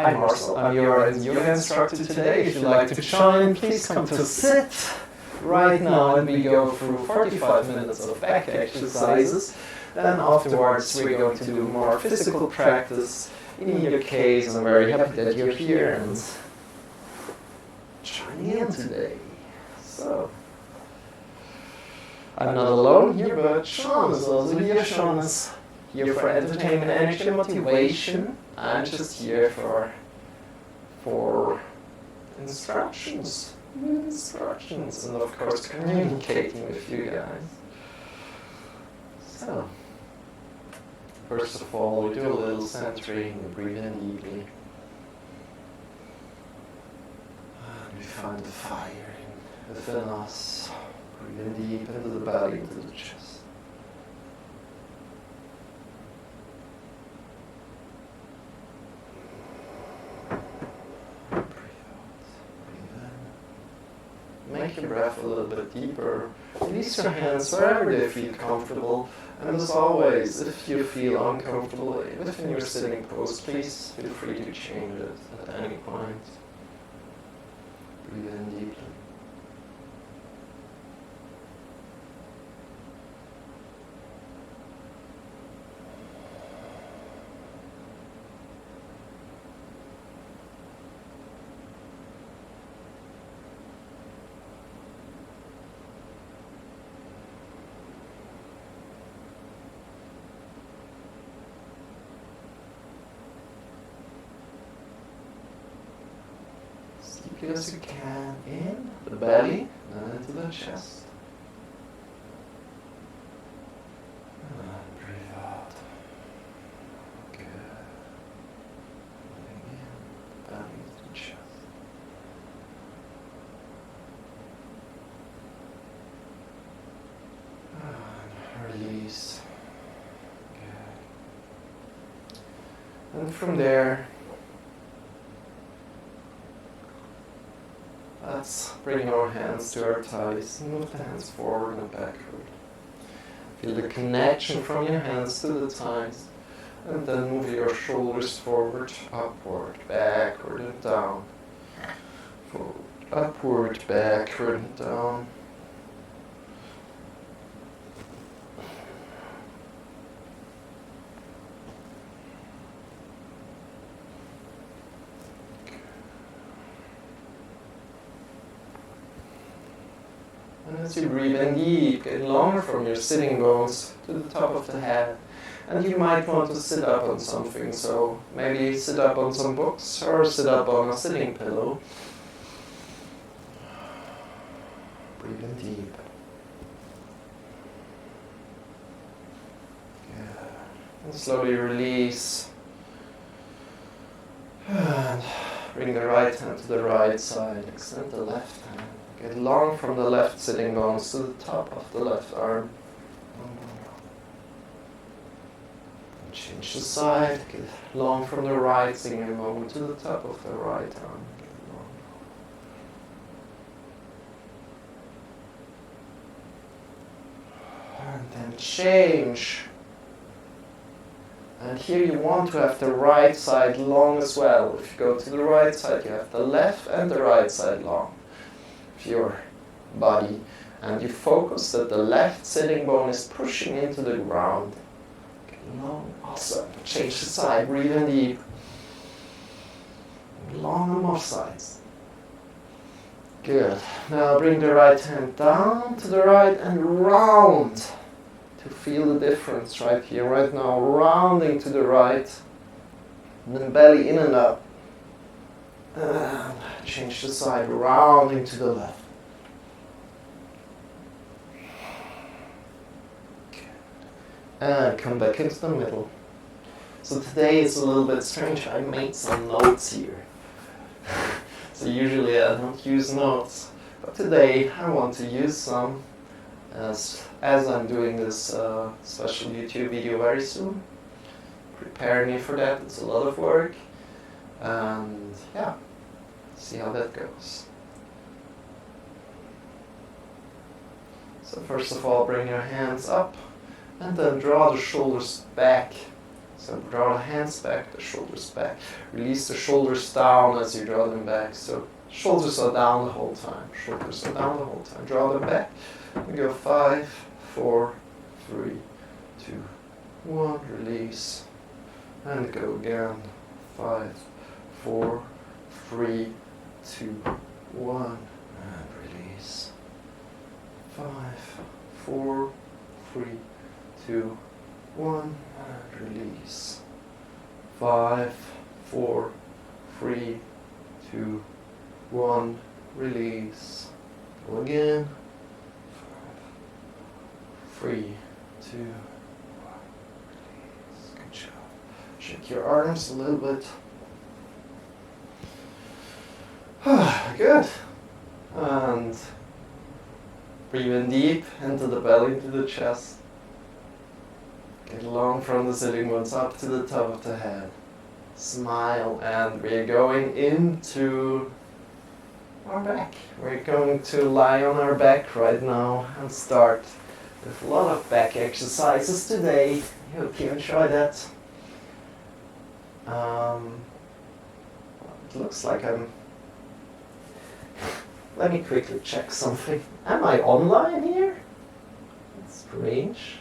Hi Marcel, I'm your yoga instructor today. If you'd like to join, please come to sit right now and we go through 45 minutes of back exercises. Then afterwards we're going to do more physical practice. In your case, I'm very happy that you're here and joining in today. So, I'm not alone here, but Shawn is also here. Shawn is here for entertainment, energy, and motivation. I'm just here for instructions, and of course communicating with you guys. So, first of all, we do a little centering, breathe in deeply. And we find the fire within us. Breathe in deep into the belly, into the chest. Make your breath a little bit deeper. Release your hands wherever they feel comfortable. And as always, if you feel uncomfortable within your sitting pose, please feel free to change it at any point. Breathe in deeply. Deeply as you can in the belly and into the chest. And breathe out. Good. Breathing in the belly into the chest. And release. Good. And from there, let's bring our hands to our thighs, move the hands forward and backward. Feel the connection from your hands to the thighs, and then move your shoulders forward, upward, backward and down. Forward, upward, backward and down. And as you breathe in deep, get longer from your sitting bones to the top of the head. And you might want to sit up on something, so maybe sit up on some books or sit up on a sitting pillow. Breathe in deep. Good. And slowly release. And bring the right hand to the right side, extend the left hand. Get long from the left sitting bones to the top of the left arm. And change the side. Get long from the right sitting bone to the top of the right arm. And then change. And here you want to have the right side long as well. If you go to the right side, you have the left and the right side long. Your body, and you focus that the left sitting bone is pushing into the ground. Get long. Also, change the side, breathe in deep. Long on both sides. Good. Now bring the right hand down to the right and round to feel the difference right here, right now. Rounding to the right, and then belly in and up. And change the side, rounding to the left. And come back into the middle. So today is a little bit strange. I made some notes here. So usually I don't use notes. But today I want to use some as I'm doing this special YouTube video very soon. Prepare me for that. It's a lot of work. And yeah, see how that goes. So first of all, bring your hands up and then draw the shoulders back So draw the hands back, the shoulders back. Release the shoulders down as you draw them back. So shoulders are down the whole time. Shoulders are down the whole time. Draw them back. We go 5, 4, 3, 2, 1. Release. And go again. 5, 4, 3, 2, 1. And release. 5, 4, 3, 2, 1. And release. 5, 4, 3, 2, 1. Release. Go again. 5, 3, 2, 1. Release. Good job. Shake your arms a little bit. Good. And breathe in deep into the belly, into the chest. Get long from the sitting bones up to the top of the head. Smile, and we're going into our back. We're going to lie on our back right now and start with a lot of back exercises today. Hope you enjoy that. It looks like I'm... Let me quickly check something. Am I online here? That's strange.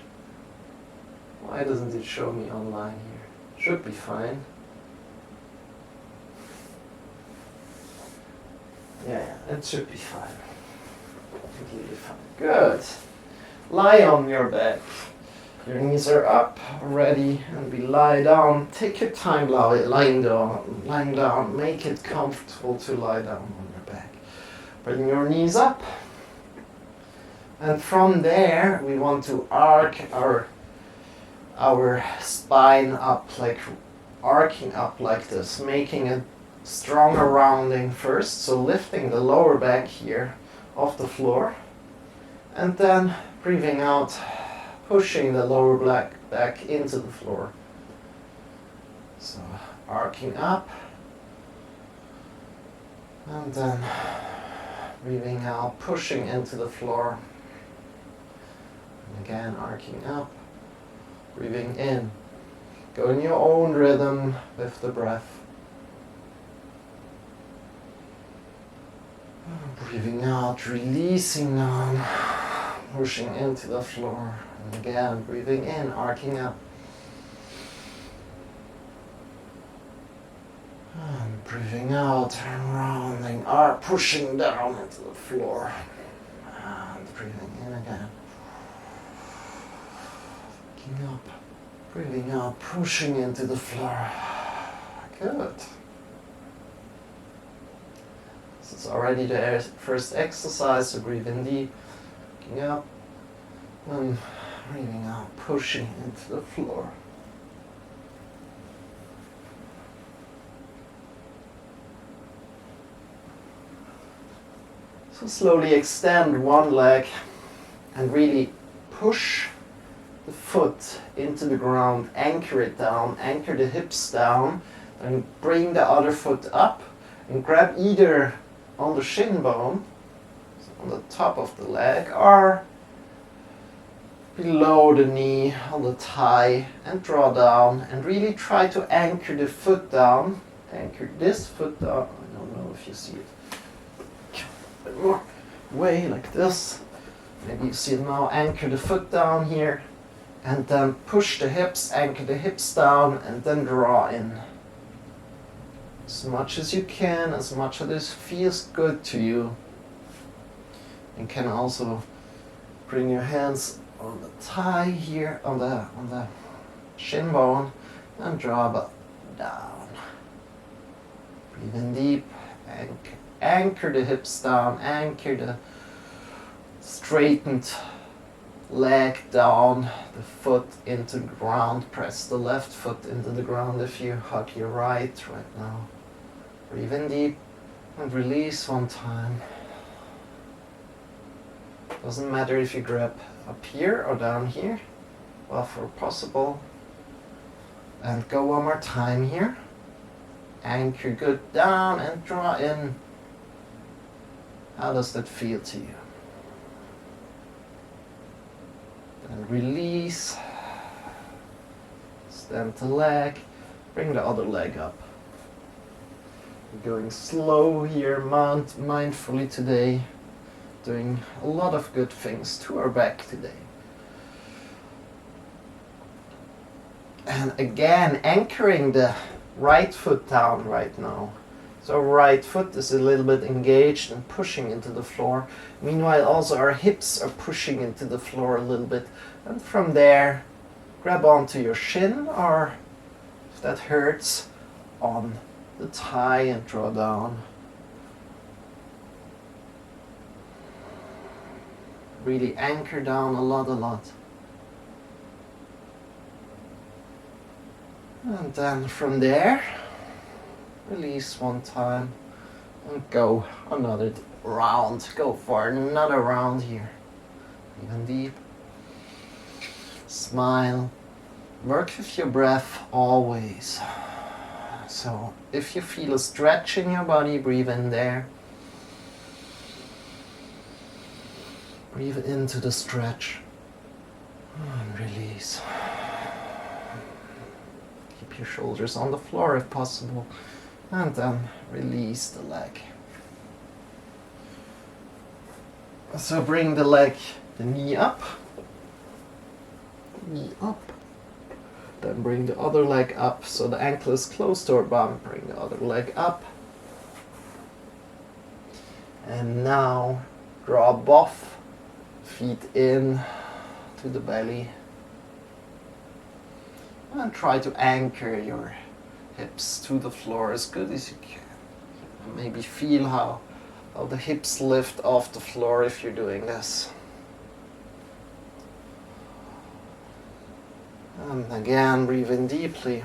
Why doesn't it show me online here? Should be fine. Yeah, it should be fine. Completely fine. Good. Lie on your back. Your knees are up already, and we lie down. Take your time lying down. Lying down. Make it comfortable to lie down on your back. Bring your knees up. And from there, we want to arc our spine up, like arcing up like this, making a stronger rounding first, so lifting the lower back here off the floor, and then breathing out, pushing the lower back into the floor. So arcing up, and then breathing out, pushing into the floor, and again arcing up. Breathing in. Go in your own rhythm with the breath. Breathing out, releasing down, pushing into the floor. And again, breathing in, arcing up. And breathing out, and rounding, pushing down into the floor. And breathing in again. Up, breathing out, pushing into the floor. Good. This is already the first exercise, so breathe in deep, looking up, and breathing out, pushing into the floor. So slowly extend one leg and really push the foot into the ground, anchor it down, anchor the hips down, and bring the other foot up and grab either on the shin bone, so on the top of the leg, or below the knee, on the thigh, and draw down and really try to anchor the foot down, anchor this foot down. I don't know if you see it. A bit more way like this. Maybe you see it now. Anchor the foot down here. And then push the hips, anchor the hips down, and then draw in. As much as you can, as much as this feels good to you. You can also bring your hands on the thigh here, on the shin bone, and draw down. Breathe in deep, anchor the hips down, anchor the straightened leg down, the foot into the ground. Press the left foot into the ground if you hug your right now. Breathe in deep and release one time. Doesn't matter if you grab up here or down here, wherever possible. And go one more time here. Anchor good down and draw in. How does that feel to you? And release. Extend the leg, bring the other leg up. We're going slow here, mindfully today, doing a lot of good things to our back today. And again, anchoring the right foot down right now. So right foot is a little bit engaged and pushing into the floor. Meanwhile, also our hips are pushing into the floor a little bit. And from there, grab onto your shin, or if that hurts, on the thigh and draw down. Really anchor down a lot. And then from there, release one time and go another round. Go for another round here. Even deep. Smile. Work with your breath always. So if you feel a stretch in your body, breathe in there. Breathe into the stretch. And release. Keep your shoulders on the floor if possible. And then release the leg. So bring the knee up. Knee up. Then bring the other leg up so the ankle is close to our bum. Bring the other leg up. And now draw both feet in to the belly. And try to anchor your hips to the floor as good as you can. And maybe feel how the hips lift off the floor if you're doing this. And again, breathe in deeply.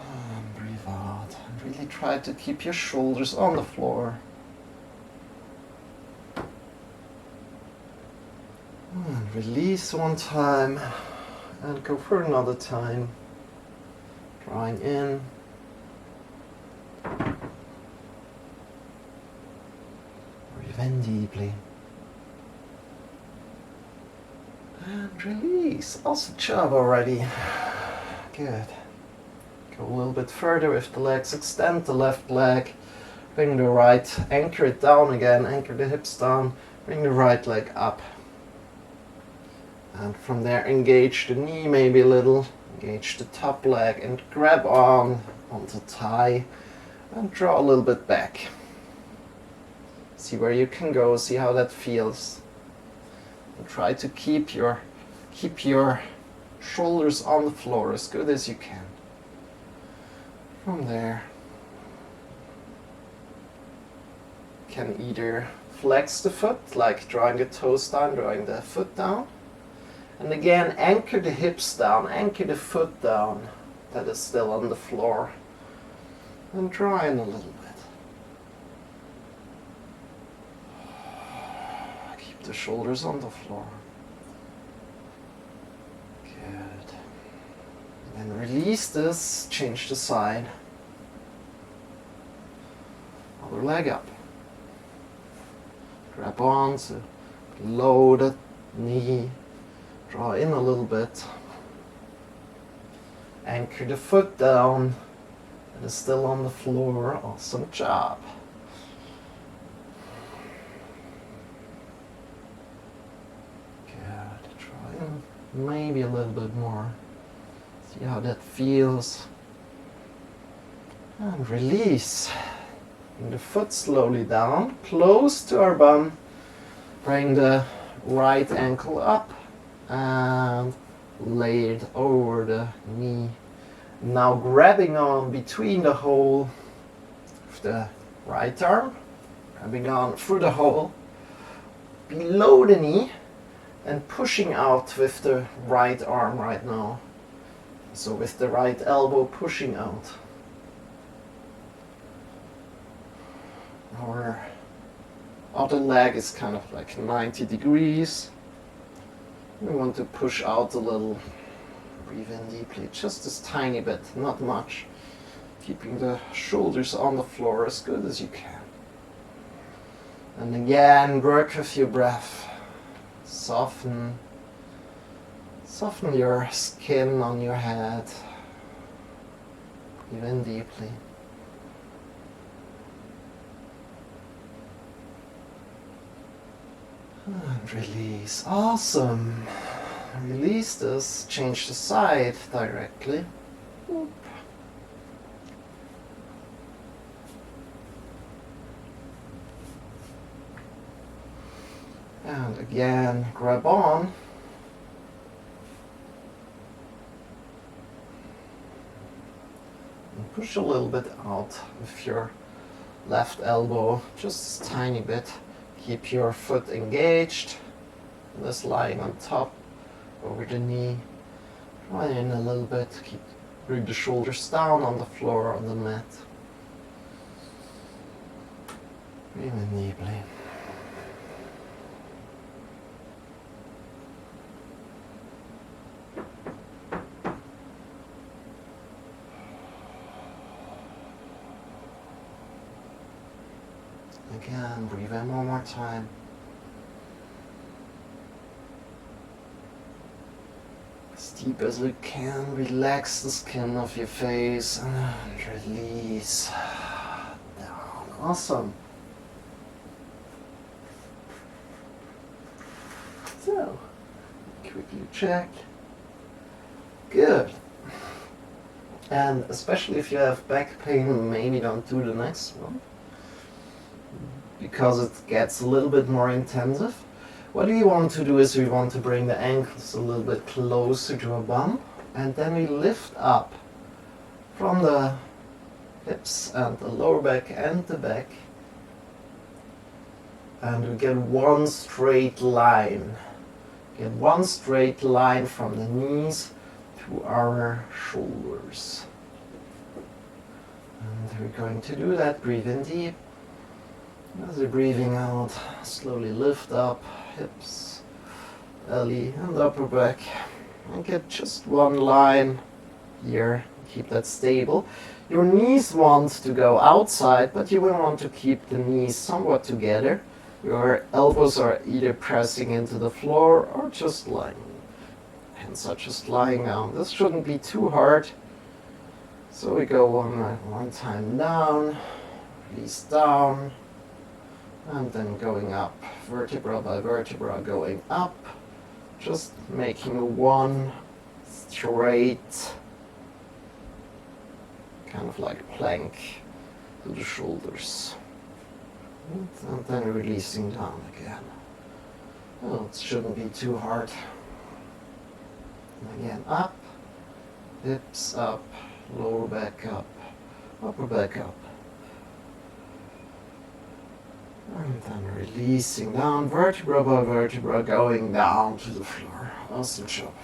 And breathe out. And really try to keep your shoulders on the floor. And release one time and go for another time. Drawing in. Breathe in deeply. And release. Awesome job already. Good. Go a little bit further with the legs. Extend the left leg. Bring the right. Anchor it down again. Anchor the hips down. Bring the right leg up. And from there, engage the knee maybe a little, engage the top leg and grab on the thigh and draw a little bit back. See where you can go, see how that feels. And try to keep your shoulders on the floor as good as you can. From there, you can either flex the foot, like drawing the toes down, drawing the foot down. And again, anchor the hips down, anchor the foot down that is still on the floor. And draw in a little bit. Keep the shoulders on the floor. Good. And then release this, change the side. Other leg up. Grab on to below the knee. Draw in a little bit. Anchor the foot down. It is still on the floor. Awesome job. Good. Try in maybe a little bit more. See how that feels. And release. Bring the foot slowly down, close to our bum. Bring the right ankle up. And lay it over the knee. Now grabbing on between the hole of the right arm, grabbing on through the hole, below the knee, and pushing out with the right arm right now. So with the right elbow pushing out. Our other leg is kind of like 90 degrees. We want to push out a little. Breathe in deeply, just this tiny bit, not much. Keeping the shoulders on the floor as good as you can. And again, work with your breath. Soften your skin on your head. Breathe in deeply. And release. Awesome. Release this. Change the side directly. Oop. And again, grab on. And push a little bit out with your left elbow, just a tiny bit. Keep your foot engaged. This lying on top, over the knee. Draw in a little bit. Bring the shoulders down on the floor, on the mat. Breathe in deeply. Again, breathe in one more time. As deep as you can, relax the skin of your face and release down. Awesome. So, quickly check. Good. And especially if you have back pain, maybe don't do the next one, because it gets a little bit more intensive. What we want to do is we want to bring the ankles a little bit closer to a bum, and then we lift up from the hips and the lower back and the back, and we get one straight line. Get one straight line from the knees to our shoulders. And we're going to do that. Breathe in deep. As you're breathing out, slowly lift up hips, belly and upper back, and get just one line here. Keep that stable. Your knees want to go outside, but you will want to keep the knees somewhat together. Your elbows are either pressing into the floor or just lying. Hands are just lying down. This shouldn't be too hard. So we go one time down, release down, and then going up, vertebra by vertebra going up, just making one straight, kind of like plank to the shoulders. And then releasing down again. Oh, it shouldn't be too hard. And again, up, hips up, lower back up, upper back up. And then releasing down, vertebra by vertebra, going down to the floor. Awesome job.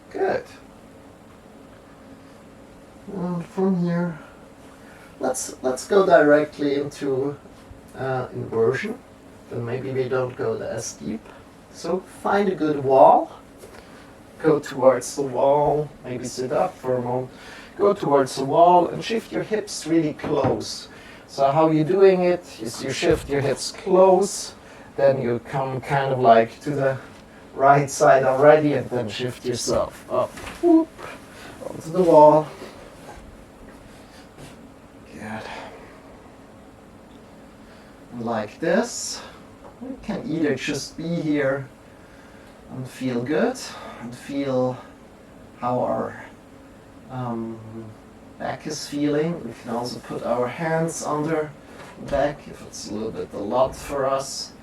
Good. And from here, let's go directly into inversion. Then maybe we don't go as deep. So find a good wall. Go towards the wall. Maybe sit up for a moment. Go towards the wall and shift your hips really close. So how you're doing it is you shift your hips close, then you come kind of like to the right side already, and then shift yourself up, whoop, onto the wall. Good. And like this, we can either just be here and feel good, and feel how our back is feeling. We can also put our hands under the back if it's a little bit a lot for us.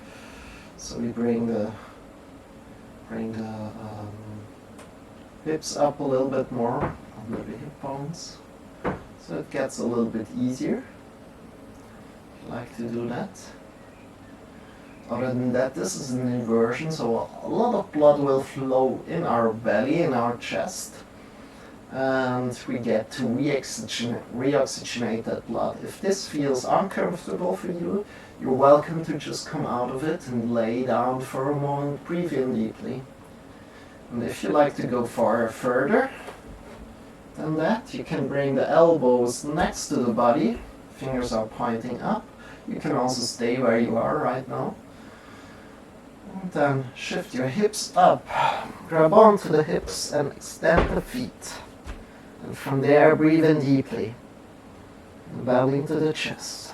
So we bring the hips up a little bit more under the hip bones, so it gets a little bit easier. If you like to do that. Other than that, this is an inversion, so a lot of blood will flow in our belly, in our chest. And we get to re-oxygenate that blood. If this feels uncomfortable for you, you're welcome to just come out of it and lay down for a moment, breathe in deeply. And if you like to go further than that, you can bring the elbows next to the body, fingers are pointing up, You can also stay where you are right now. And then shift your hips up. Grab onto the hips and extend the feet. And from there, breathe in deeply. And belly into the chest.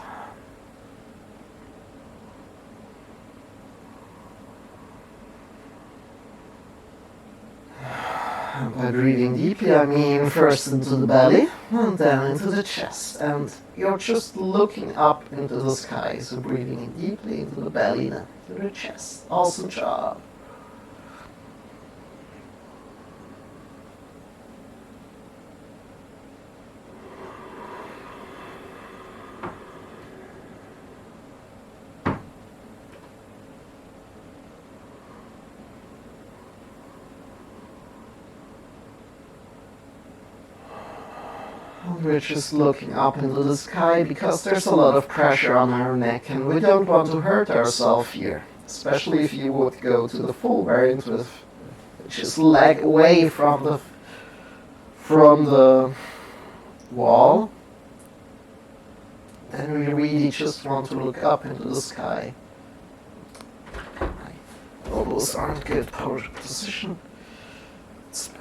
And by breathing deeply, I mean first into the belly and then into the chest. And you're just looking up into the sky. So breathing in deeply into the belly, then into the chest. Awesome job. We're just looking up into the sky because there's a lot of pressure on our neck and we don't want to hurt ourselves here. Especially if you would go to the full variant with just leg away from the wall. Then we really just want to look up into the sky. My elbows aren't good position. It's better.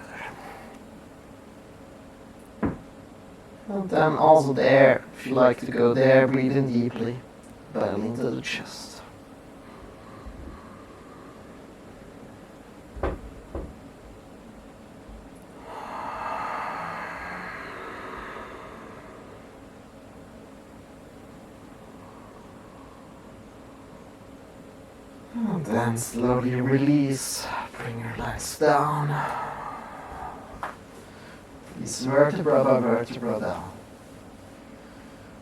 And then also there, if you like to go there, breathe in deeply, belly into the chest. And then slowly release, bring your legs down. Release vertebra by vertebra down.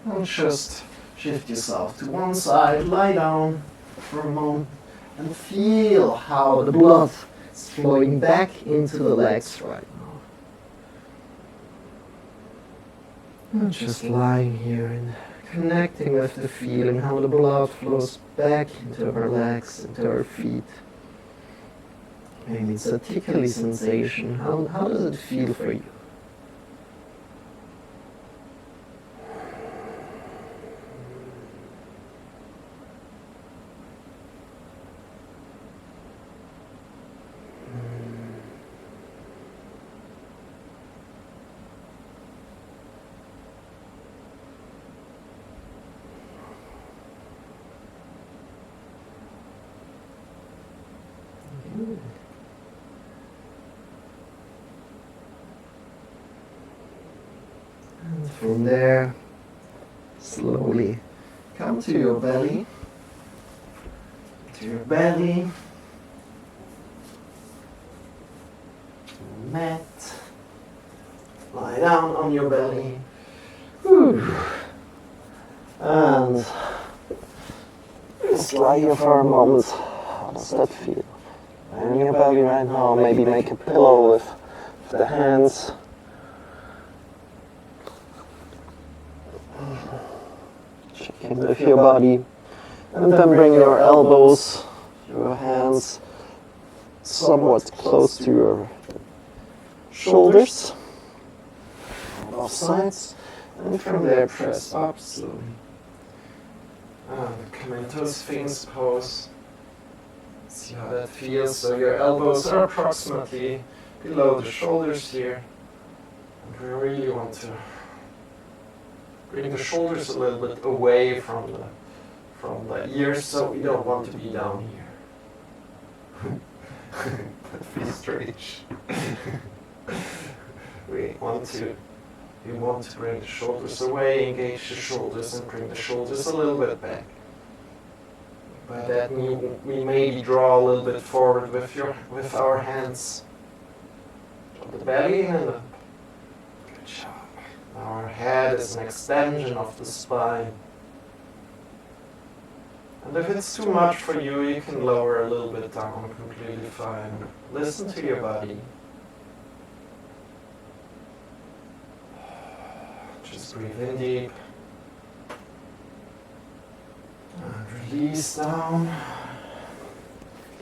And just shift yourself to one side, lie down for a moment, and feel how the blood is flowing back into the legs right now. And just lying here and connecting with the feeling, how the blood flows back into our legs, into our feet. Maybe it's a tickly sensation. How does it feel for you? And from there, slowly come to your belly, mat, lie down on your belly, and just lie here for a moment. How does that feel? Lie on your belly right now, maybe make a pillow with the hands. Check in with your body, and then bring your elbows, your hands somewhat close to your shoulders on both sides, and from there press up slowly. And come into a Sphinx pose. See how that feels. So your elbows are approximately below the shoulders here, and we really want to bring the shoulders a little bit away from the ears, so we don't want to be down here. That feels strange. we want to bring the shoulders away, engage the shoulders, and bring the shoulders a little bit back. By that we maybe draw a little bit forward with our hands. Drop the belly and up. Good job. Our head is an extension of the spine. And if it's too much for you, you can lower a little bit down, completely fine. Listen to your body. Just breathe in deep. And release down.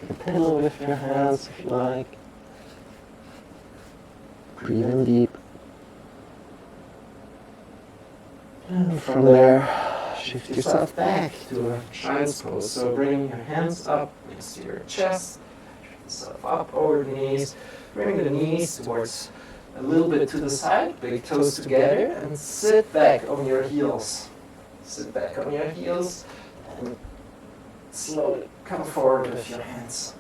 A pillow with your hands if you like. Breathe in deep. And from there, Shift yourself back to a child's pose. So bring your hands up next to your chest. Shift yourself up over the knees. Bring the knees towards a little bit to the side, big toes together, and sit back on your heels. Sit back on your heels and slowly come forward with your hands.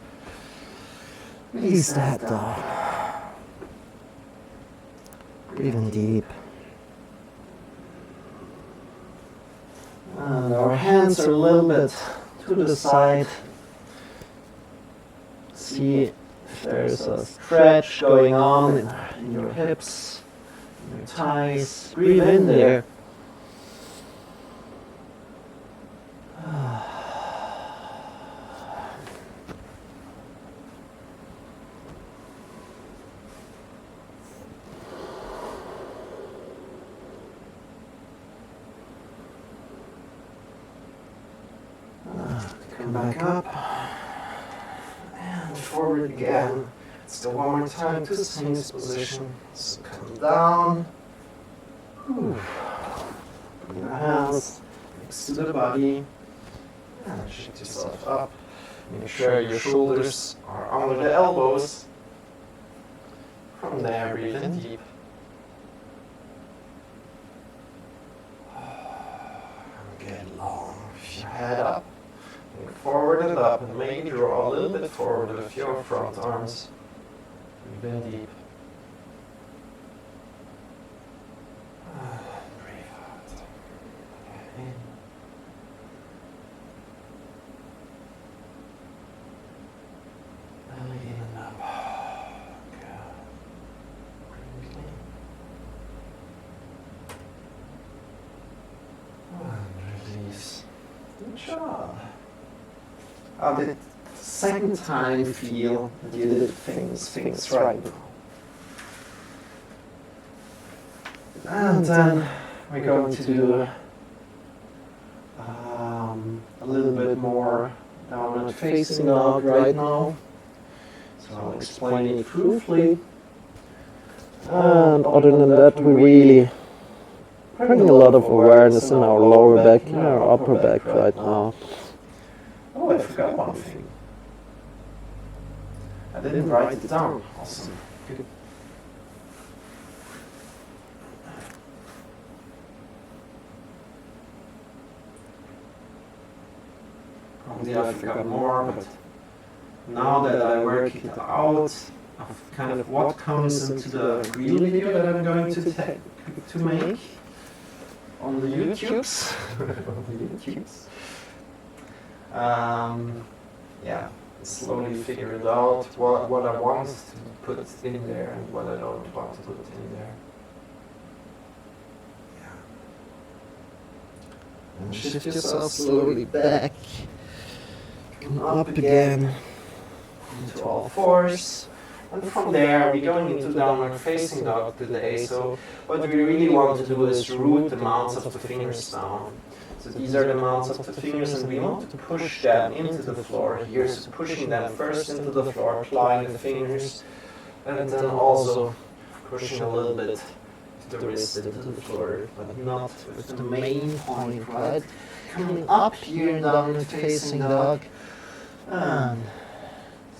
Release the head down. Breathe in deep. And our hands are a little bit to the side. See if there's a stretch going on in your hips, in your thighs. Breathe in there. Come back up and forward again. Let's go one more time to the same position. So come down. Bring your hands next to the body and shift yourself up. Make sure your shoulders are under the elbows. From there, breathe in deep. And get long. Lift your head up. Forward and up, and maybe draw a little bit forward with your front arms. Breathe in deep. Breathe out. In. Belly in and up. Good. Breathe clean. And release. Good job. How did the second time feel that you did things right? And then we're going to do a little bit more downward facing dog right now. So I'll explain it briefly. And other than that, we really bring a lot of awareness in our lower back and our upper back right now. Oh, I forgot one thing. I didn't write it down. Awesome. Good. Probably I forgot more, but now that I work it out of kind of what comes into the real video that I'm going to make on the YouTubes. Yeah, slowly figure it out what I want to put in there and what I don't want to put in there. Yeah. And shift yourself slowly back. Come up again into all fours. And from there, we're going into downward facing dog today. So what we really want to do is root the mounts of the fingers down. So these are the mounts of the fingers, and we want to push them into the floor here. So pushing them first into the floor, applying the fingers, and then also pushing a little bit to the wrist into the floor, but not with the main point, right? Coming up here in downward facing dog, and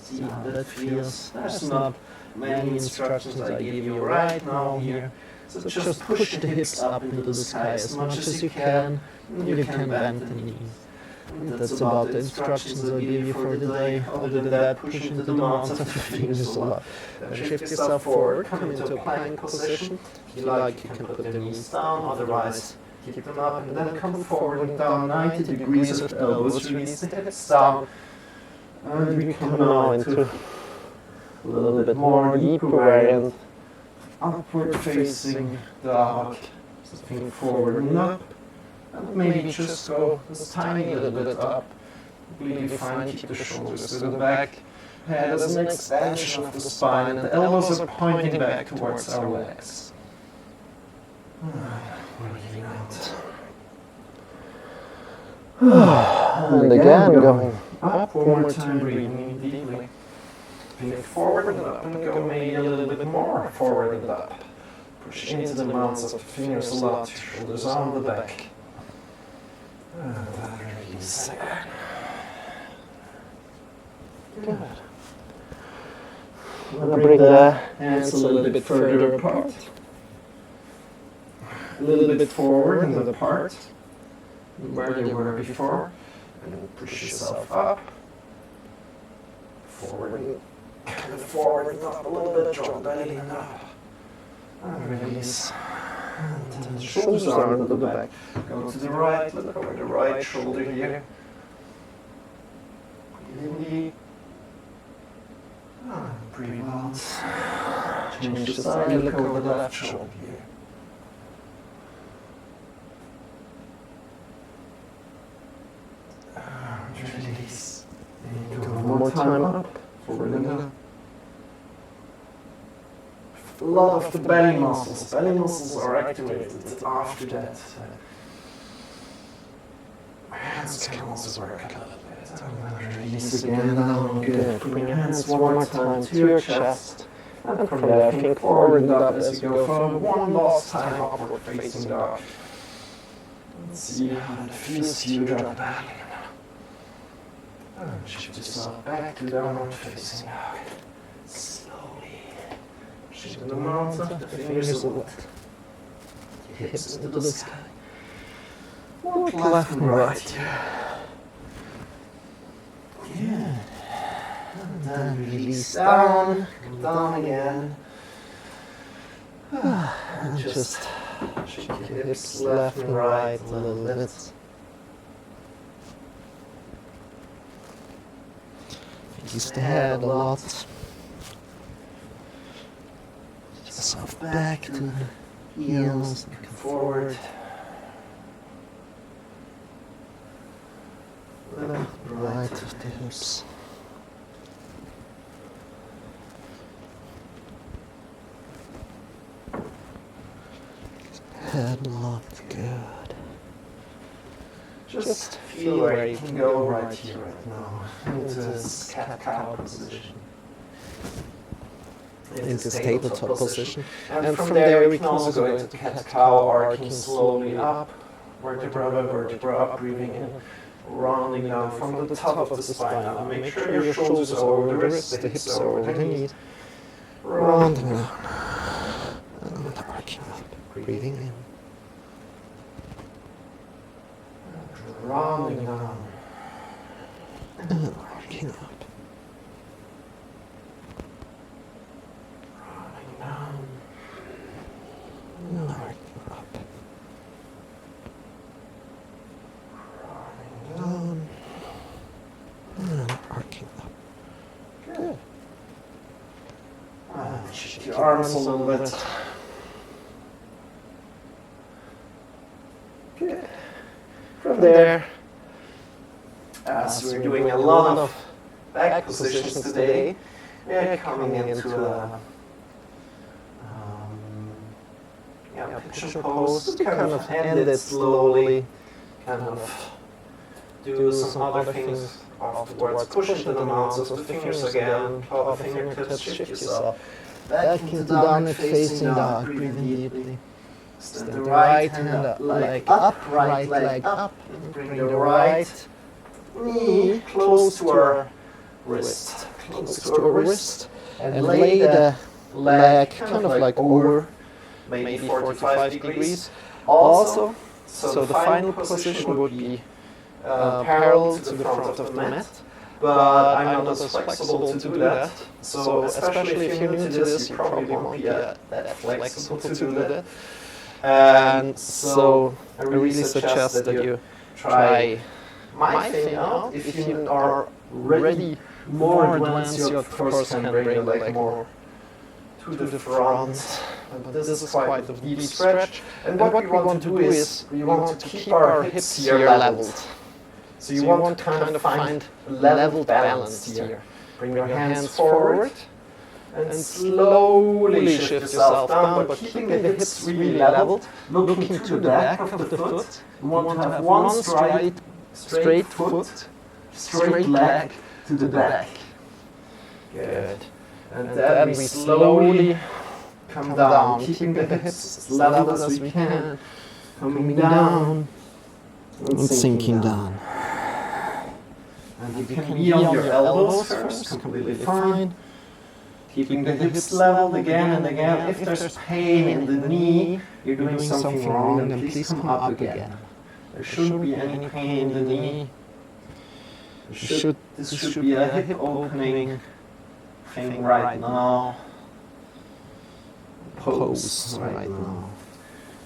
see how that feels. There's not many instructions I give you right now here. So just push the hips up into the sky as much as you can. You can bend the knees. And that's about the instructions I'll give you for the day. Other than that, push into the mounts of the fingers a lot. Shift yourself forward, come into a plank position. If you like, you can put the knees down, otherwise keep them up. And then come forward and down 90 degrees with the elbows, release the hips down. And we come now into a little bit more deeper variant. Upward facing dog, stepping forward and up, and maybe just go this tiny little bit up. Really fine, keep the shoulders to the back. Head as an extension of the spine, and the elbows are pointing back towards our legs. Breathing out. And again, going up one more time, breathing deeply. Think forward and up, and go maybe a little bit more forward and up. Push into the mounts of the fingers a lot, shoulders on the back. Release again. Good. Now bring the hands a little bit further apart. A little bit forward and apart where they were before. And then push yourself up. Forward, kind of forward, not a little bit, draw belly and up. And release. And then the shoulders are under the back. Go to the right, look over the right shoulder here. Breathe in deep. Breathe out. Change the side, look over the left shoulder here. And release. And go one more time up. Forward and up. A lot of the belly muscles. Belly muscles are activated after that. Hands can also work a little bit. And release again down. Good. Bring your hands one more time to your chest. And from there, think forward and up as you go from one last time upward facing dog. And see how that feels to you drop down. And shift yourself back to downward facing dog. Shift the mouth up, the fingers to the left. Hips into the sky. Walk left and right here. Good. And then release down, come down again. And just shake your hips left and right a little bit. Release the head a lot. Yourself back to the heels, looking forward. Left, right of the hips. Head locked, good. Just feel where you can go right here, right now. Into this cat-cow position. Into this tabletop position. And from there we can also go into cat-cow, arcing slowly up, vertebra by vertebra, breathing in, rounding down from the top of the spine. Now make sure your shoulders are over the wrists, the hips are over the knees. Rounding down. And arcing up, breathing in. Rounding down. And arcing up. Down and arcing up. Rolling down and arcing up. Good. And shift your arms a little bit. Good. From there, as we're doing a lot of back positions today, we're coming into a picture pose, to kind of end it slowly, kind of do some other things afterwards, push into the mounds of the fingers again, claw the fingertips, shift yourself back into downward facing dog, breathing deeply. Extend the right hand leg up, right leg up, bring the right knee close to our wrist, and lay the leg kind of like over, maybe 45 degrees. Also, so the final position would be parallel to the front of the mat, but I'm not as flexible to do that. So especially if you're new to this, you probably won't be that flexible to do that. And so I really suggest that you try my thing out. If you are ready, more advanced, you of course can bring the leg more to the front. But this is quite a deep stretch. And what we want to do is we want to keep our hips here leveled. So you want to kind of find a level balance here. Bring your hands forward and slowly shift yourself down, but keeping the hips really leveled, looking to the back of the foot. You want to have one straight foot, straight leg to the back. Good. And then we slowly come down, keeping the hips as level as we can, coming down and sinking down. And you can be on your elbows first, completely fine. Keeping the hips leveled again and again. If there's pain in the knee, you're doing something wrong, then please come up again. There shouldn't be any pain in the knee. This should be a hip opening thing right now. Pose right now.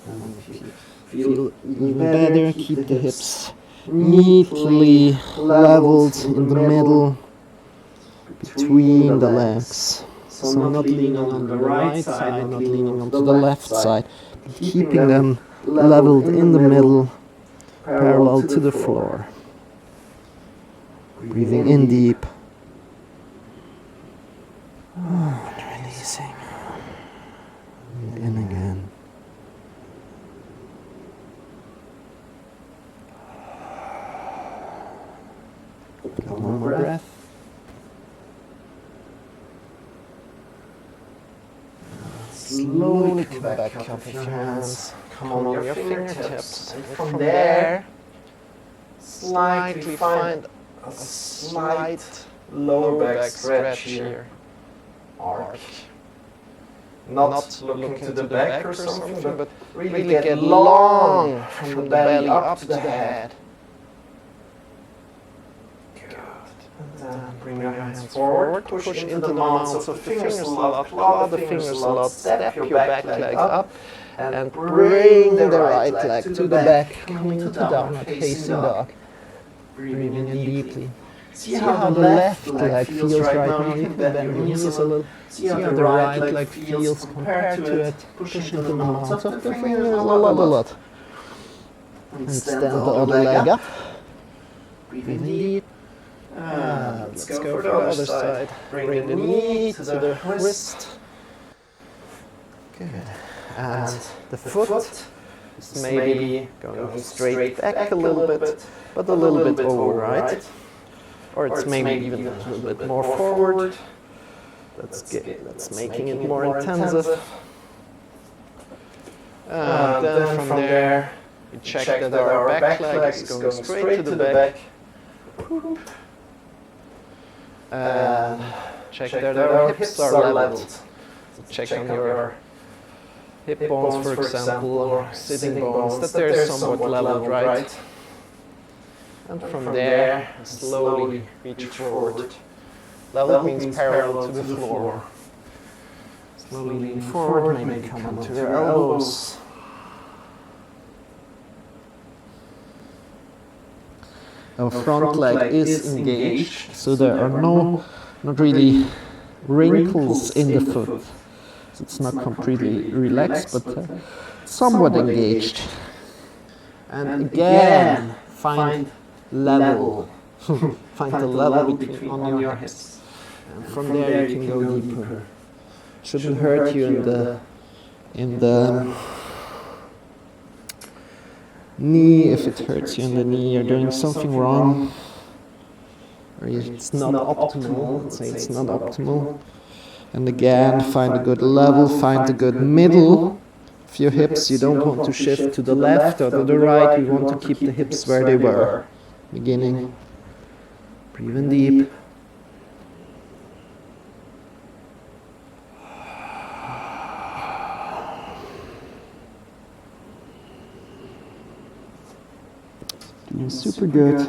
And if you feel even better, keep the hips neatly leveled in the middle between the legs. So not leaning on the right side, not leaning onto the left side, but keeping them leveled in the middle, parallel to the floor. Breathing in deep. And releasing. And in again. One more breath. Slowly come back up with your hands. Come on your fingertips. And from there, slightly find a slight lower back stretch here. Arc. Not looking to the back or something, but really get long from the belly up to the head. Good. And then bring your hands forward, push into the mounts of the fingers a lot, claw the fingers a lot, step your back leg up, and bring the right leg to the back, coming to downward facing dog. Breathing in deeply. See how the left leg feels right now. You can bend your knees a little. See how the right leg feels compared to it. Push into the mounts of the fingers a lot. And stand the other leg up. Breathing deep. Let's go for the other side. Bring the knee to the wrist. Good. And the foot is maybe going straight back a little bit, but a little bit over, right? Or it's maybe even a little bit more forward. That's making it more intensive. And then from there, we check that our back leg is going straight to the back. And check that our hips are leveled. So check on your hip bones, for example, or sitting bones, that they're somewhat leveled, right? And from there, slowly reach forward. Level means parallel to the floor. Slowly lean forward, maybe come onto your elbows. Our front leg is engaged, so there are not really wrinkles in the foot. So it's not completely relaxed, but somewhat engaged. And again, find level. Find the level between on your hips. And from there you can go deeper. Shouldn't hurt you in the knee. If it hurts you in the knee, you're doing something wrong. Or it's not optimal. Let's say it's not optimal. And again, find a good level, find a good middle of your hips. You don't want to shift to the left or to the right. You want to keep the hips where they were. Beginning. Breathe in deep. Doing super good.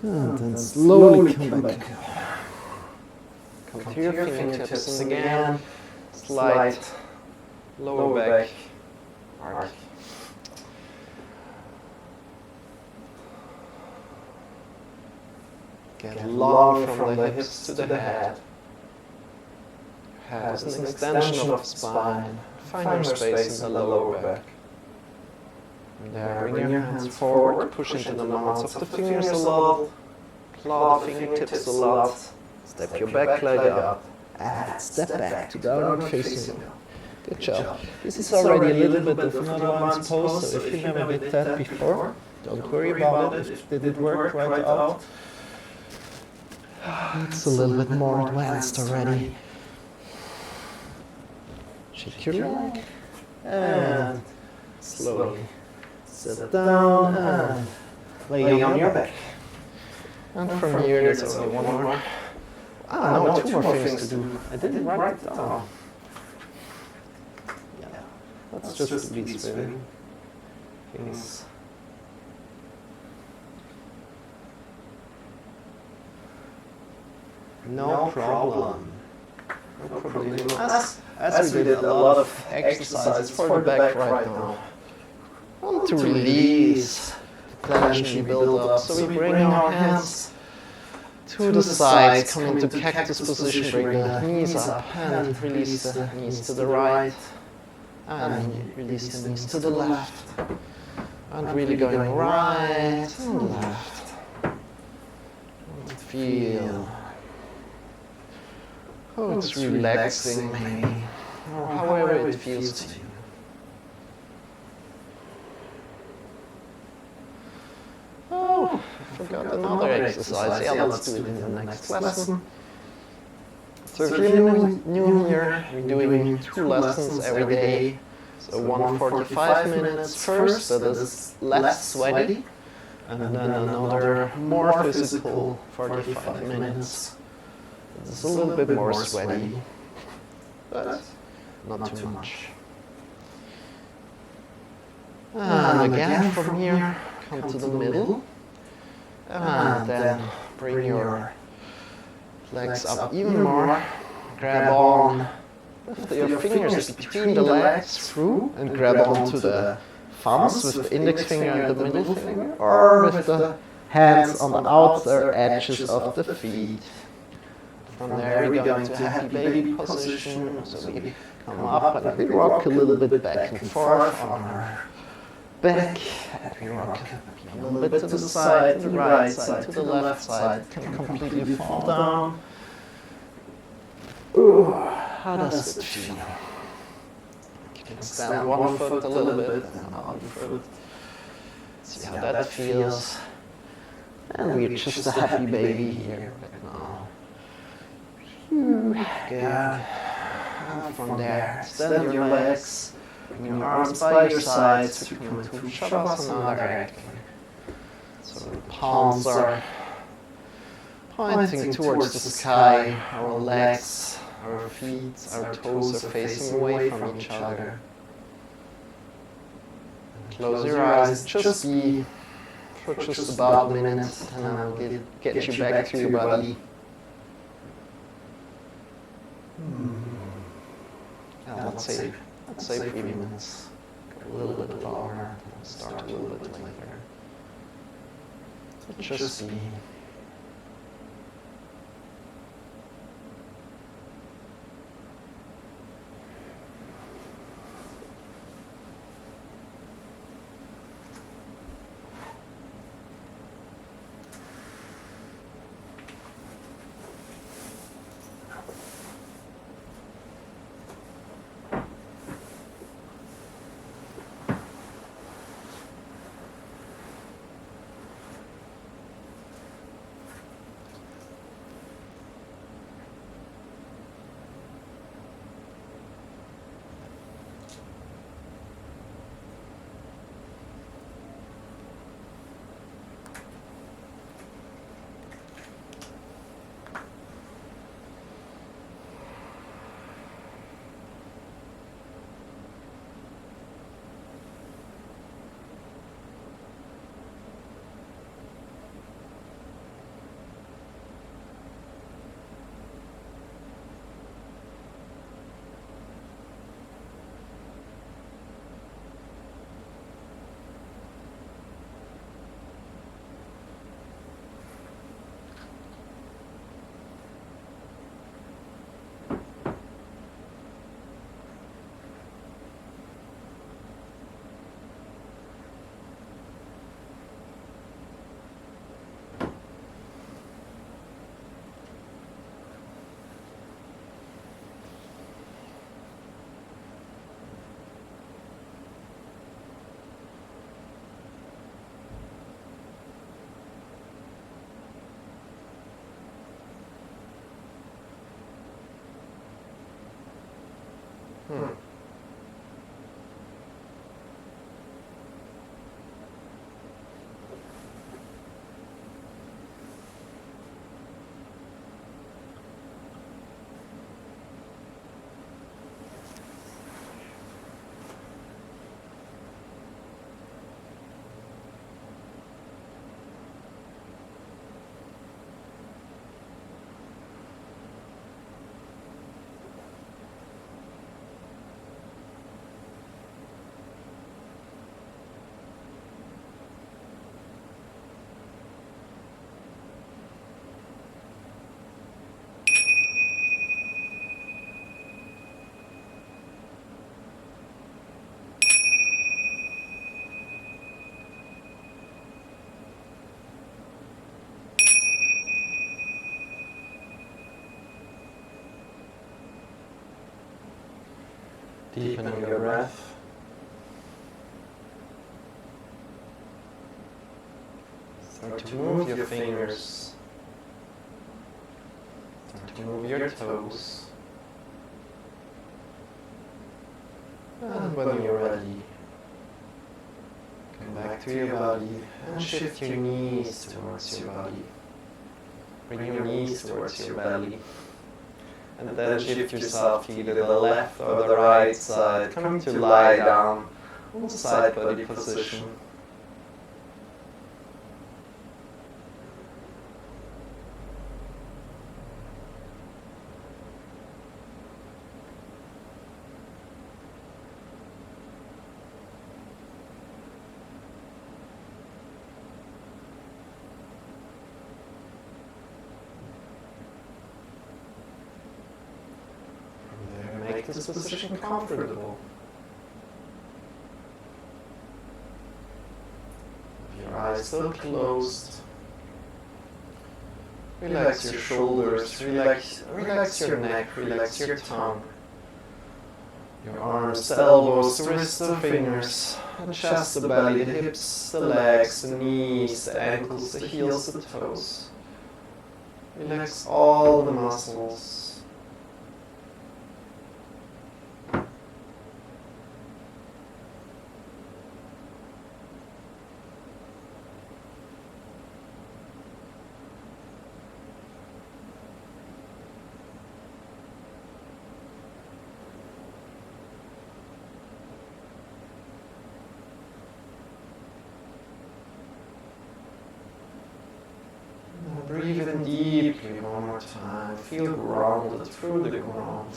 And then slowly come back. Come to your fingertips again. Slight lower back arc. Get long from the hips to the head. Head is an extension of the spine. Find your space in the lower back. And there, bring your hands forward, push into the mounts of the fingers a lot, claw the fingertips a lot, step your back leg up, and step back to downward facing dog. Good job. This is already a little bit of another one's pose, so if you never did that before, don't worry about it if it didn't work right out. It's a little bit more advanced already. Shake your leg and slowly sit down and lay on your back. And from here there's only one more. No, two more things to do. I didn't write it down. Yeah, let's just do these things. No problem. No problem. As we did a lot of exercises for the back right now. I want to release the tension we build up. So we bring our hands to the sides, come into cactus position, bring the knees up and release the knees to the right. And release the knees to the left. And really going right and left. And feel how it's relaxing maybe, or however it feels to you. Oh, I forgot another exercise. Yeah, let's do it in the next lesson. So if you're new here, we're doing 2 lessons every day. So one 45 minutes first, that is less sweaty, and then another more physical 45 minutes. It's a little bit more sweaty, but not too much. And again, from here, come to the middle, and then bring your legs up even more. Grab on, lift your fingers between the legs through, and grab onto the thumbs with the index finger and the middle finger, or with the hands on the outer edges of the feet. From there we go into happy baby position, so we come up and we rock a little bit back and forth on our back, and we rock a little bit to the side, to the right side, to the left side, can completely fall down. Ooh, how does it feel? You can stand one foot a little bit and the other foot. See how that feels. And we're just a happy baby here right now. Good. And from there, extend your legs, bring your arms by your sides, we come into Shavasana directly. So the palms are pointing towards the sky, our legs, our feet, our toes are facing away from each other. Close your eyes, just be for just about a minute, and then I'll get you back to your body. Let's say 3 minutes. Go a little bit longer, start a little bit later. So just be. Deepening your breath. Start to move your fingers. Start to move your toes. And when you're ready, come back to your body and shift your knees towards your body. Bring your knees towards your belly. And then shift yourself to either the left or the right side, coming to lie down on the side body position. Make this position comfortable. With your eyes still closed, relax your shoulders, relax your neck, relax your tongue. Your arms, the elbows, the wrists, the fingers, the chest, the belly, the hips, the legs, the knees, the ankles, the heels, the toes. Relax all the muscles. Breathe in deeply one more time. Feel grounded through the ground.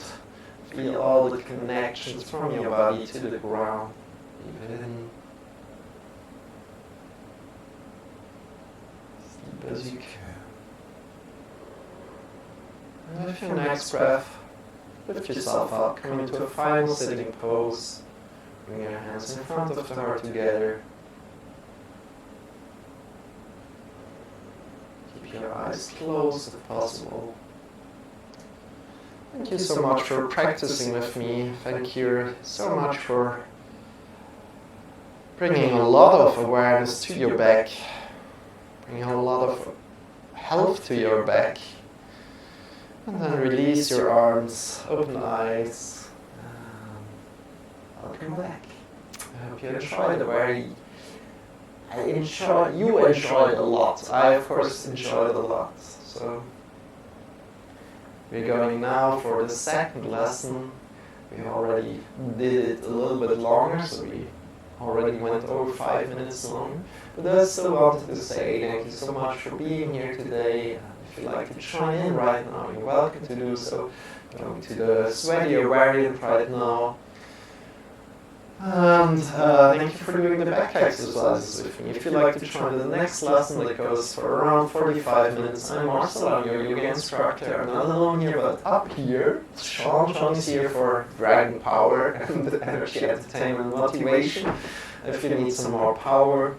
Feel all the connections from your body to the ground. Breathe in as deep as you can. And with your next breath, lift yourself up, come into a final sitting pose. Bring your hands in front of the heart together. Your eyes closed if possible. Thank you so much for practicing with me. Thank you so much for bringing a lot of awareness to your back, bringing a lot of health to your back. And then release your arms, open the eyes. Welcome back. I hope you enjoyed you enjoyed a lot. I of course enjoyed a lot. So we're going now for the second lesson. We already did it a little bit longer, so we already went over 5 minutes long. But I still wanted to say thank you so much for being here today. If you'd like to join in right now, you're welcome to do so. Going to the sweaty variant right now. And thank you for doing the back exercises with me. If you'd like to join the next lesson that goes for around 45 minutes, I'm Marcel, I'm your yoga instructor. I'm not alone here, but up here, Shawn. Shawn is here for dragon power and energy, entertainment, motivation. If you need some more power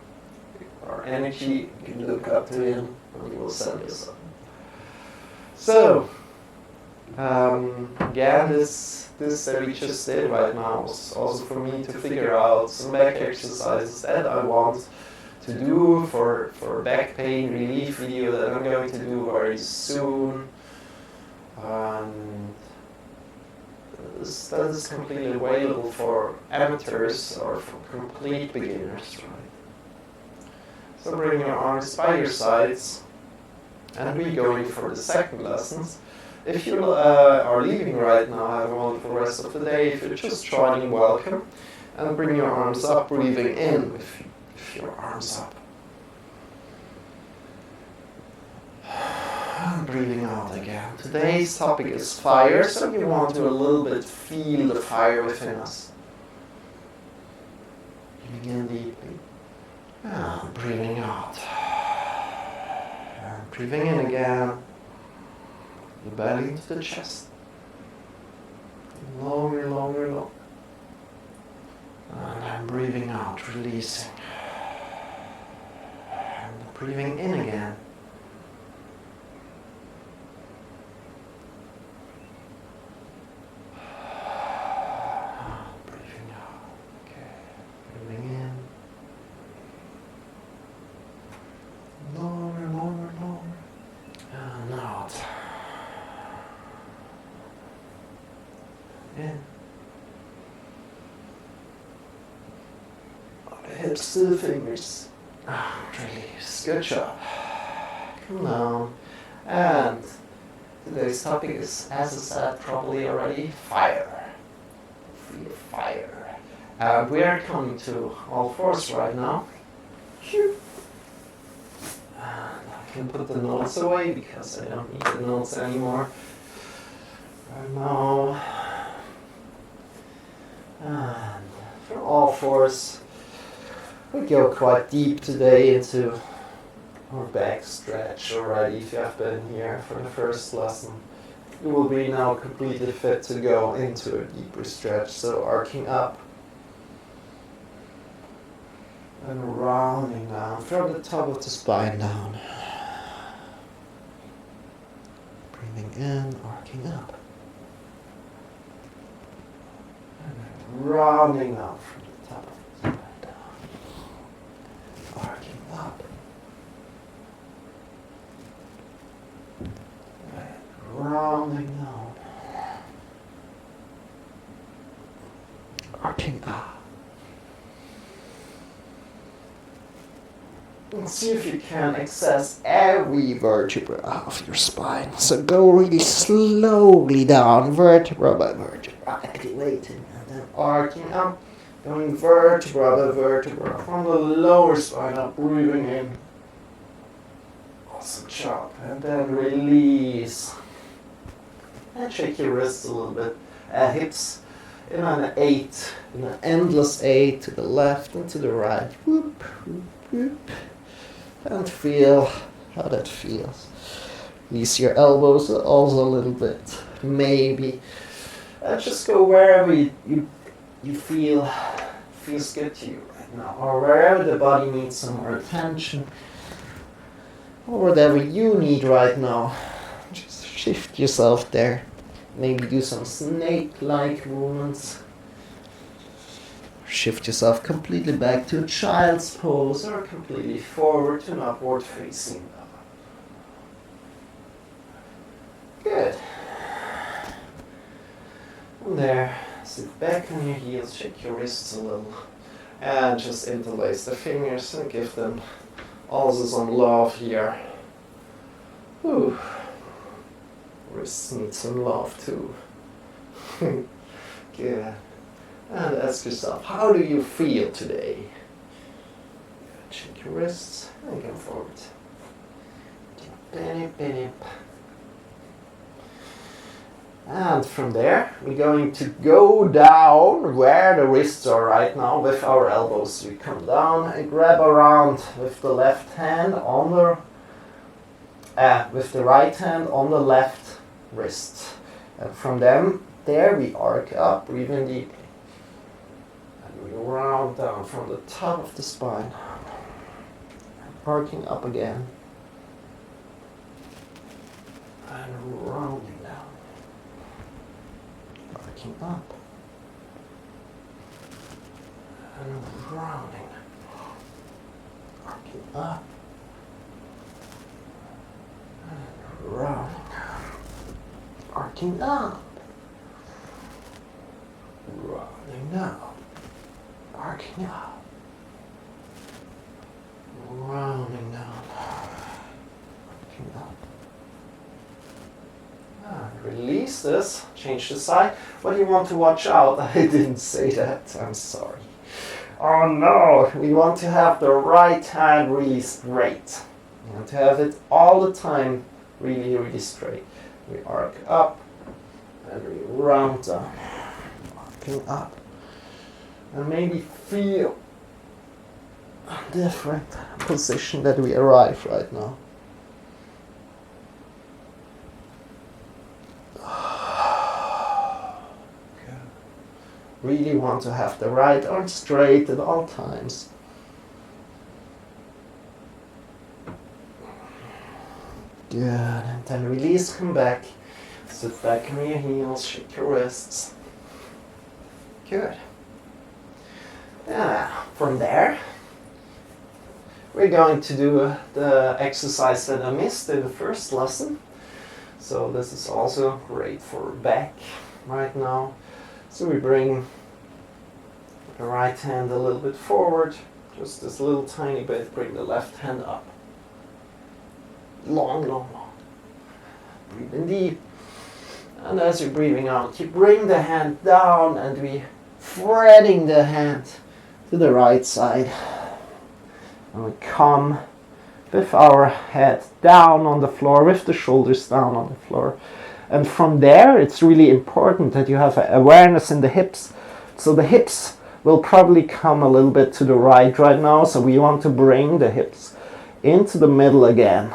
or energy, you can look up to him and he will send you some. So, again, this that we just did right now was also for me to figure out some back exercises that I want to do for back pain relief video that I'm going to do very soon. And that is completely available for amateurs or for complete beginners, right? So bring your arms by your sides and we're going for the second lessons. If you are leaving right now, have a wonderful rest of the day. If you're just joining, welcome. And bring your arms up, breathing in with your arms up. And breathing out again. Today's topic is fire, so you want to a little bit feel the fire within us. Breathing in deeply. And breathing out. And breathing in again. The belly into the chest. Longer, longer, longer. And I'm breathing out, releasing. And breathing in again. hips to the fingers. Release. Good job. Come down. And today's topic is, as I said probably already, fire. Feel fire. And we are coming to all fours right now. And I can put the notes away because I don't need the notes anymore. Right now. And from all fours, we go quite deep today into our back stretch already. If you have been here for the first lesson, you will be now completely fit to go into a deeper stretch. So arcing up and rounding down from the top of the spine down. Breathing in, arcing up. And rounding down from the top of the spine down. Arcing up. Rounding down. Arcing up. And see if you can access every vertebra of your spine. So go really slowly down, vertebra by vertebra, activating and then arcing up, going vertebra by vertebra from the lower spine up, breathing in. Awesome job. And then release. And shake your wrists a little bit. Hips in an 8, in an endless 8 to the left and to the right. Whoop, whoop, whoop. And feel how that feels. Release your elbows also a little bit. Maybe. Just go wherever you feel feels good to you right now. Or wherever the body needs some more attention. Or whatever you need right now. Just shift yourself there. Maybe do some snake-like movements. Shift yourself completely back to a child's pose or completely forward to an upward facing dog. Good. From there, sit back on your heels, shake your wrists a little, and just interlace the fingers and give them also some love here. Whew. Wrists need some love too. Good. And ask yourself, how do you feel today? Shake your wrists and come forward. And from there, we're going to go down where the wrists are right now with our elbows. We come down and grab around with the left hand on with the right hand on the left wrist. And from there we arc up, breathing deeply. And we round down from the top of the spine. Arcing up again. And rounding down. Arcing up. And rounding. Arcing up. And rounding. Arcing up. Rounding down. Arcing up. Rounding down. Arcing up. And release this. Change the side. What do you want to watch out? I didn't say that. I'm sorry. Oh no! We want to have the right hand really straight. We want to have it all the time really, really straight. We arc up and we round down. Arcing up. And maybe feel a different position that we arrive right now. Really want to have the right arm straight at all times. Good, and then release, come back. Sit back on your heels, shake your wrists. Good. From there, we're going to do the exercise that I missed in the first lesson. So this is also great for back right now. So we bring the right hand a little bit forward, Just this little tiny bit. Bring the left hand up. Long, long, long. Breathe in deep. And as you're breathing out, you bring the hand down and we threading the hand to the right side. And we come with our head down on the floor, with the shoulders down on the floor. And from there, it's really important that you have awareness in the hips. So the hips will probably come a little bit to the right now. So we want to bring the hips into the middle again.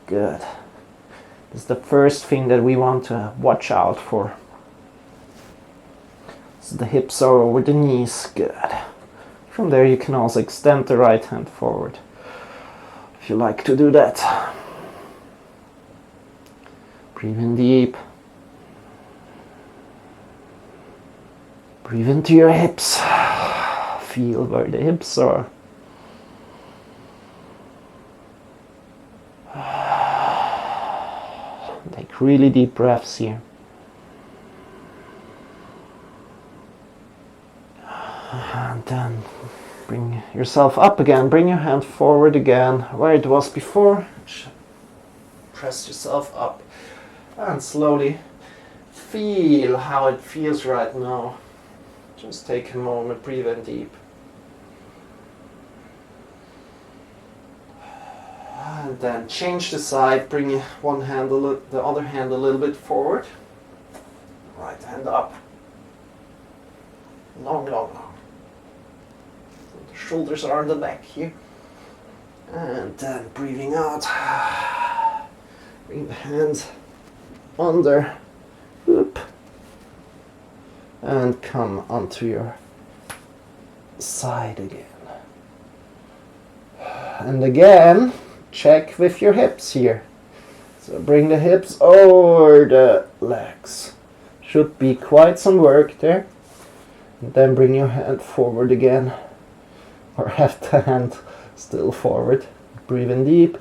Good. This is the first thing that we want to watch out for. So the hips are over the knees. Good. From there you can also extend the right hand forward if you like to do that. Breathe in deep. Breathe into your hips. Feel where the hips are. Take really deep breaths here. And then bring yourself up again. Bring your hand forward again where it was before. Press yourself up and slowly feel how it feels right now. Just take a moment, breathe in deep. And then change the side, bring one hand, the other hand a little bit forward. Right hand up. Long, long, long. So the shoulders are on the back here. And then breathing out. Bring the hands under. Whoop. And come onto your side again. And again, check with your hips here. So bring the hips over the legs. Should be quite some work there. And then bring your hand forward again. Or have the hand still forward. Breathe in deep.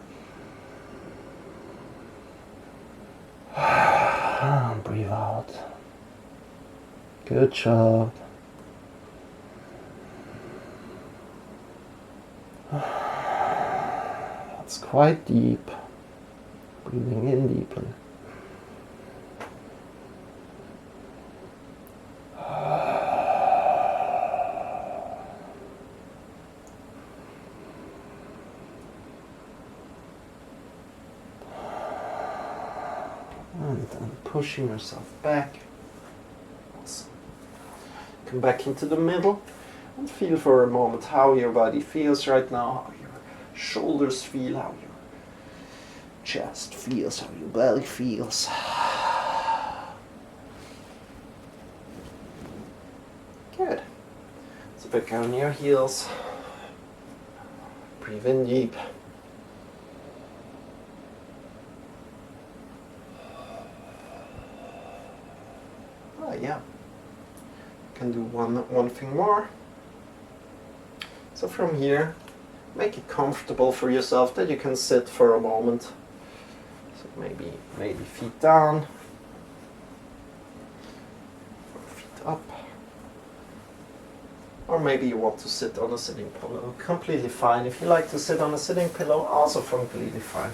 And breathe out. Good job. That's quite deep. Breathing in deeply. And then pushing yourself back. Come back into the middle and feel for a moment how your body feels right now, how your shoulders feel, how your chest feels, how your belly feels. Good. So back on your heels. Breathe in deep. Oh, yeah. Can do one thing more. So from here, make it comfortable for yourself that you can sit for a moment. So maybe feet down, or feet up, or maybe you want to sit on a sitting pillow. Completely fine. If you like to sit on a sitting pillow, also completely fine.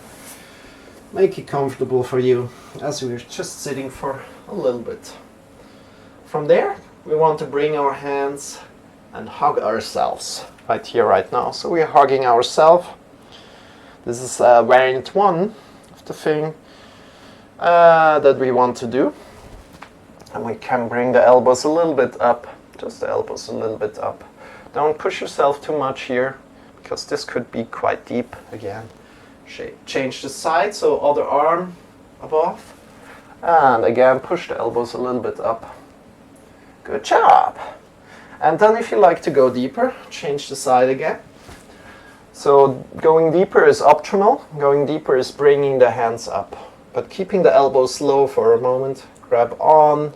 Make it comfortable for you as we're just sitting for a little bit. From there, we want to bring our hands and hug ourselves right here, right now. So we're hugging ourselves. This is variant one of the thing that we want to do. And we can bring the elbows a little bit up, just the elbows a little bit up. Don't push yourself too much here, because this could be quite deep again. Change the side, so other arm above. And again, push the elbows a little bit up. Good job. And then if you like to go deeper, change the side again. So going deeper is optional. Going deeper is bringing the hands up. But keeping the elbows low for a moment. Grab on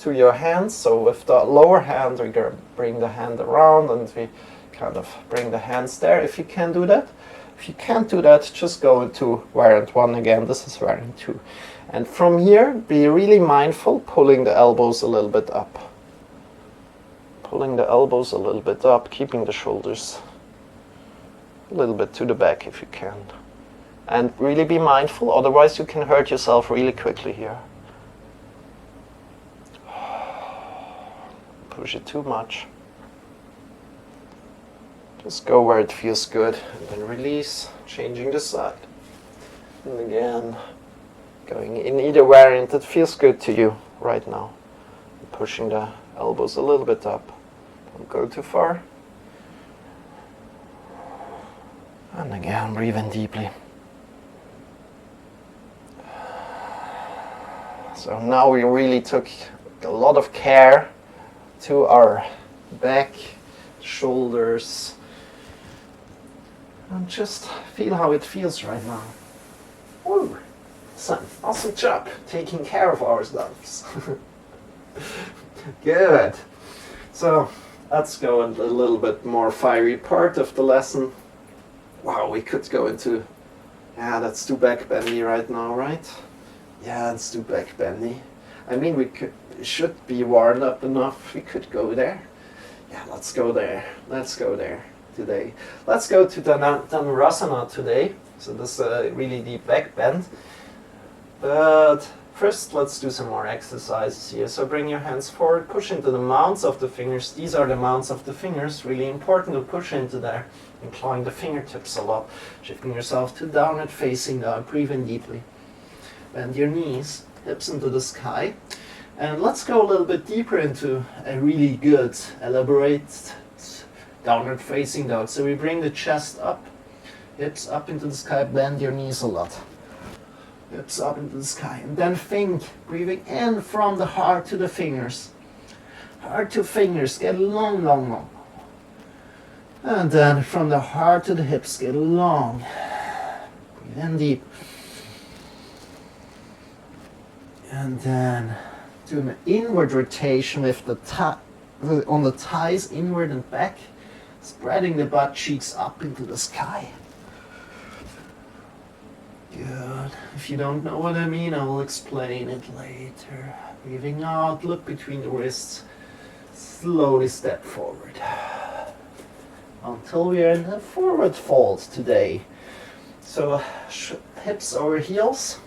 to your hands. So with the lower hand, we bring the hand around and we kind of bring the hands there if you can do that. If you can't do that, just go into variant 1 again. This is variant 2. And from here, be really mindful, pulling the elbows a little bit up. Pulling the elbows a little bit up, keeping the shoulders a little bit to the back if you can. And really be mindful, otherwise you can hurt yourself really quickly here. Push it too much. Just go where it feels good, and then release, changing the side. And again, going in either variant that feels good to you right now. Pushing the elbows a little bit up. Don't go too far. And again, breathe in deeply. So now we really took a lot of care to our back, shoulders, and just feel how it feels right now. Woo! Awesome job taking care of ourselves. Good. So let's go into a little bit more fiery part of the lesson. Wow, we could go into, let's do back bendy right now, right? Yeah, let's do back bendy. I mean, we should be warmed up enough. We could go there. Yeah, let's go there. Let's go there today. Let's go to Dhanurasana today. So this is a really deep back bend. But first, let's do some more exercises here. So bring your hands forward, push into the mounts of the fingers. These are the mounts of the fingers. Really important to push into there, and clawing the fingertips a lot. Shifting yourself to downward facing dog. Breathe in deeply. Bend your knees, hips into the sky. And let's go a little bit deeper into a really good, elaborate downward facing dog. So we bring the chest up, hips up into the sky, bend your knees a lot. Hips up into the sky. And then think, breathing in from the heart to the fingers. Heart to fingers, get long, long, long. And then from the heart to the hips, get long. Breathe in deep. And then do an inward rotation with the on the thighs, inward and back, spreading the butt cheeks up into the sky. Good. If you don't know what I mean, I will explain it later. Breathing out, look between the wrists, slowly step forward. Until we are in a forward fold today. So hips over heels.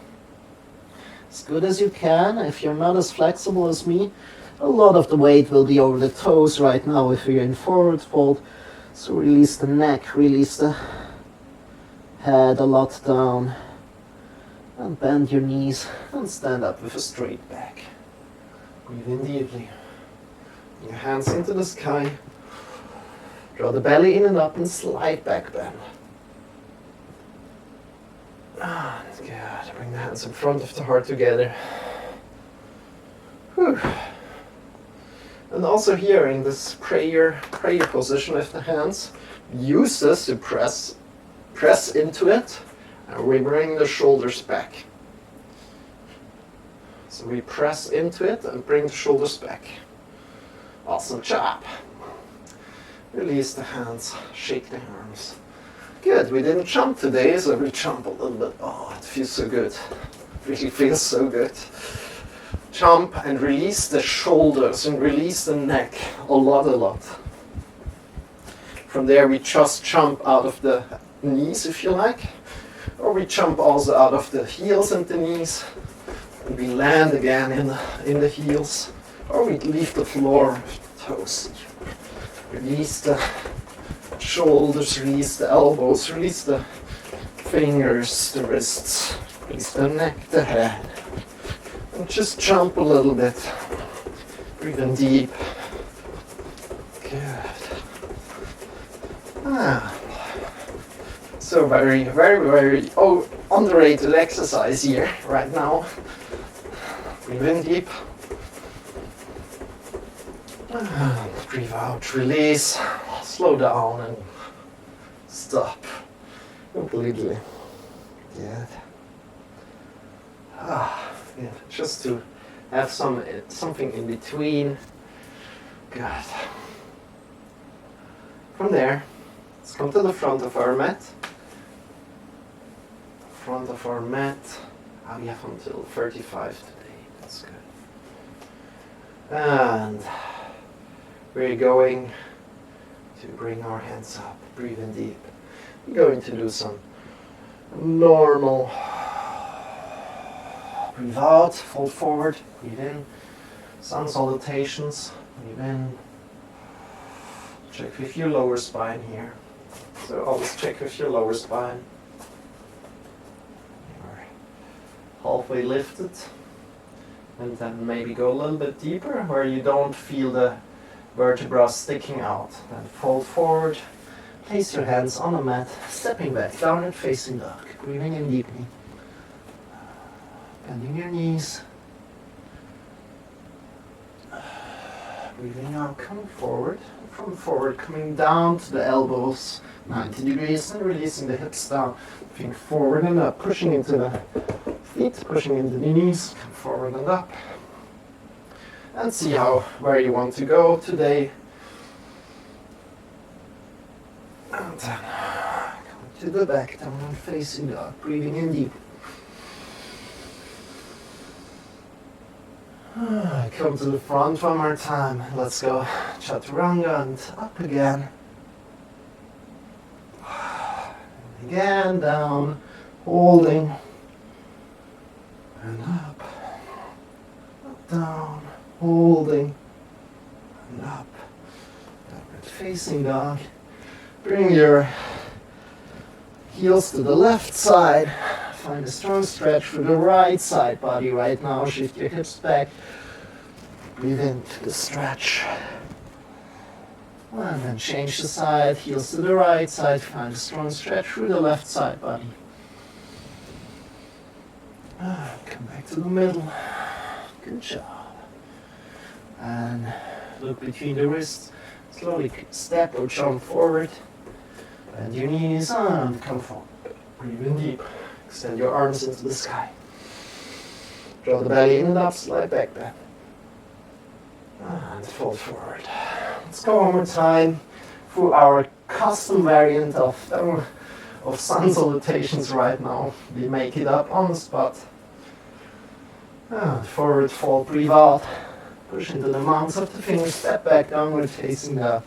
As good as you can. If you're not as flexible as me, a lot of the weight will be over the toes right now if you're in forward fold. So release the neck, release the head a lot down. And bend your knees and stand up with a straight back. Breathe in deeply. Your hands into the sky. Draw the belly in and up and slide back bend. That's good. Bring the hands in front of the heart together. Whew. And also here in this prayer position with the hands, use this to press into it, and we bring the shoulders back. So we press into it and bring the shoulders back. Awesome job. Release the hands, shake the arms. Good, we didn't jump today, so we jump a little bit. Oh, it feels so good. It really feels so good. Jump and release the shoulders and release the neck a lot. From there we just jump out of the knees if you like, or we jump also out of the heels and the knees, and we land again in the heels, or we leave the floor with the toes. Release the shoulders, release the elbows, release the fingers, the wrists, release the neck, the head. And just jump a little bit. Breathe in deep. Good. So very underrated exercise here right now. Breathe in deep. And breathe out, release. Slow down and stop completely. Good. Yeah, just to have something in between. Good. From there, let's come to the front of our mat. Front of our mat. We have until 35 today. That's good. And we're going to bring our hands up, breathe in deep. We're going to do some normal. Breathe out, fold forward, breathe in. Sun salutations, breathe in. Check with your lower spine here. So always check with your lower spine. You're halfway lifted. And then maybe go a little bit deeper where you don't feel the vertebra sticking out. Then fold forward, place your hands on the mat, stepping back, downward facing dog, breathing in deeply. Bending your knees. Breathing out, coming forward. From forward, coming down to the elbows, 90 degrees, and releasing the hips down. Feet forward and up, pushing into the feet, pushing into the knees, come forward and up. And see where you want to go today. And then come to the back, downward facing dog, breathing in deep. Come to the front one more time. Let's go chaturanga and up again. Again, down, holding, and up. Up, down, holding, and up. Downward facing dog. Bring your heels to the left side. Find a strong stretch for the right side body right now. Shift your hips back. Breathe into the stretch. And then change the side. Heels to the right side. Find a strong stretch through the left side body. Come back to the middle. Good job. And look between the wrists. Slowly step or jump forward. Bend your knees and come forward. Breathe in deep. Extend your arms into the sky. Draw the belly in and up, slide back bend. And fold forward. Let's go one more time through our custom variant of sun salutations right now. We make it up on the spot. And forward fold, breathe out. Push into the mounts of the fingers, step back, downward facing dog.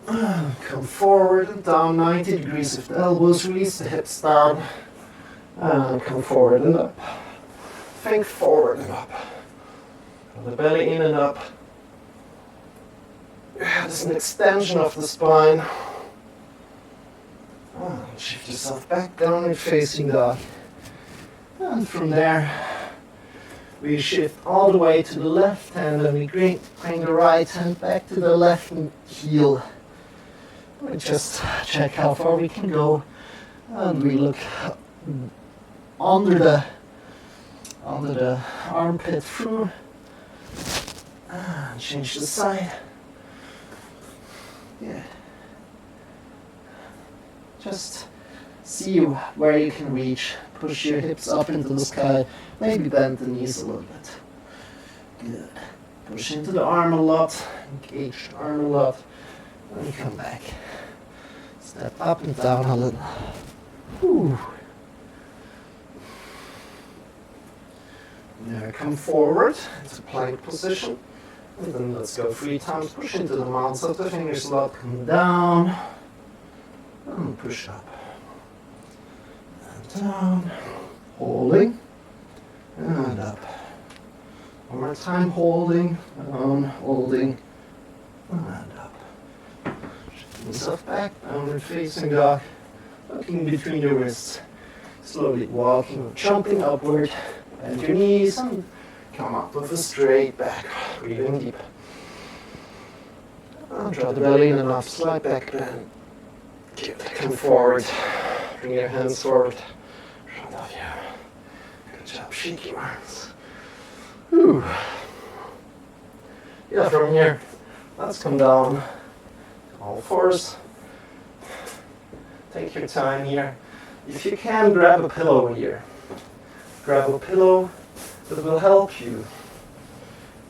Come forward and down 90 degrees with the elbows, release the hips down. And come forward and up. Think forward and up. Draw the belly in and up. There's an extension of the spine. Shift yourself back, downward facing dog. And from there, we shift all the way to the left hand and we bring the right hand back to the left heel. We just check how far we can go, and we look under the armpit through, and change the side. Yeah. Just see where you can reach. Push your hips up into the sky. Maybe bend the knees a little bit. Good. Push into the arm a lot. Engage the arm a lot. And come back. Step up and down a little. Whew. Now come forward into plank position. And then let's go 3 times. Push into the mounts of the fingers a lot. Come down. And push up. And down. Holding. And up. One more time. Holding. Down. Holding. And up. Yourself back, downward facing dog, looking between your wrists, slowly walking, jumping upward, bend your knees and come up with a straight back, breathing deep. And draw the belly in and up, slide back, bend. Good, come forward, bring your hands forward, front of you. Good job, shake your arms. Whew. Yeah, from here, let's come down. All fours. Take your time here. If you can, grab a pillow here. Grab a pillow that will help you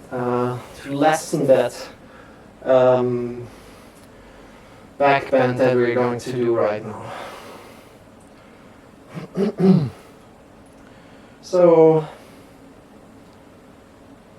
to lessen that back bend that we're going to do right now. So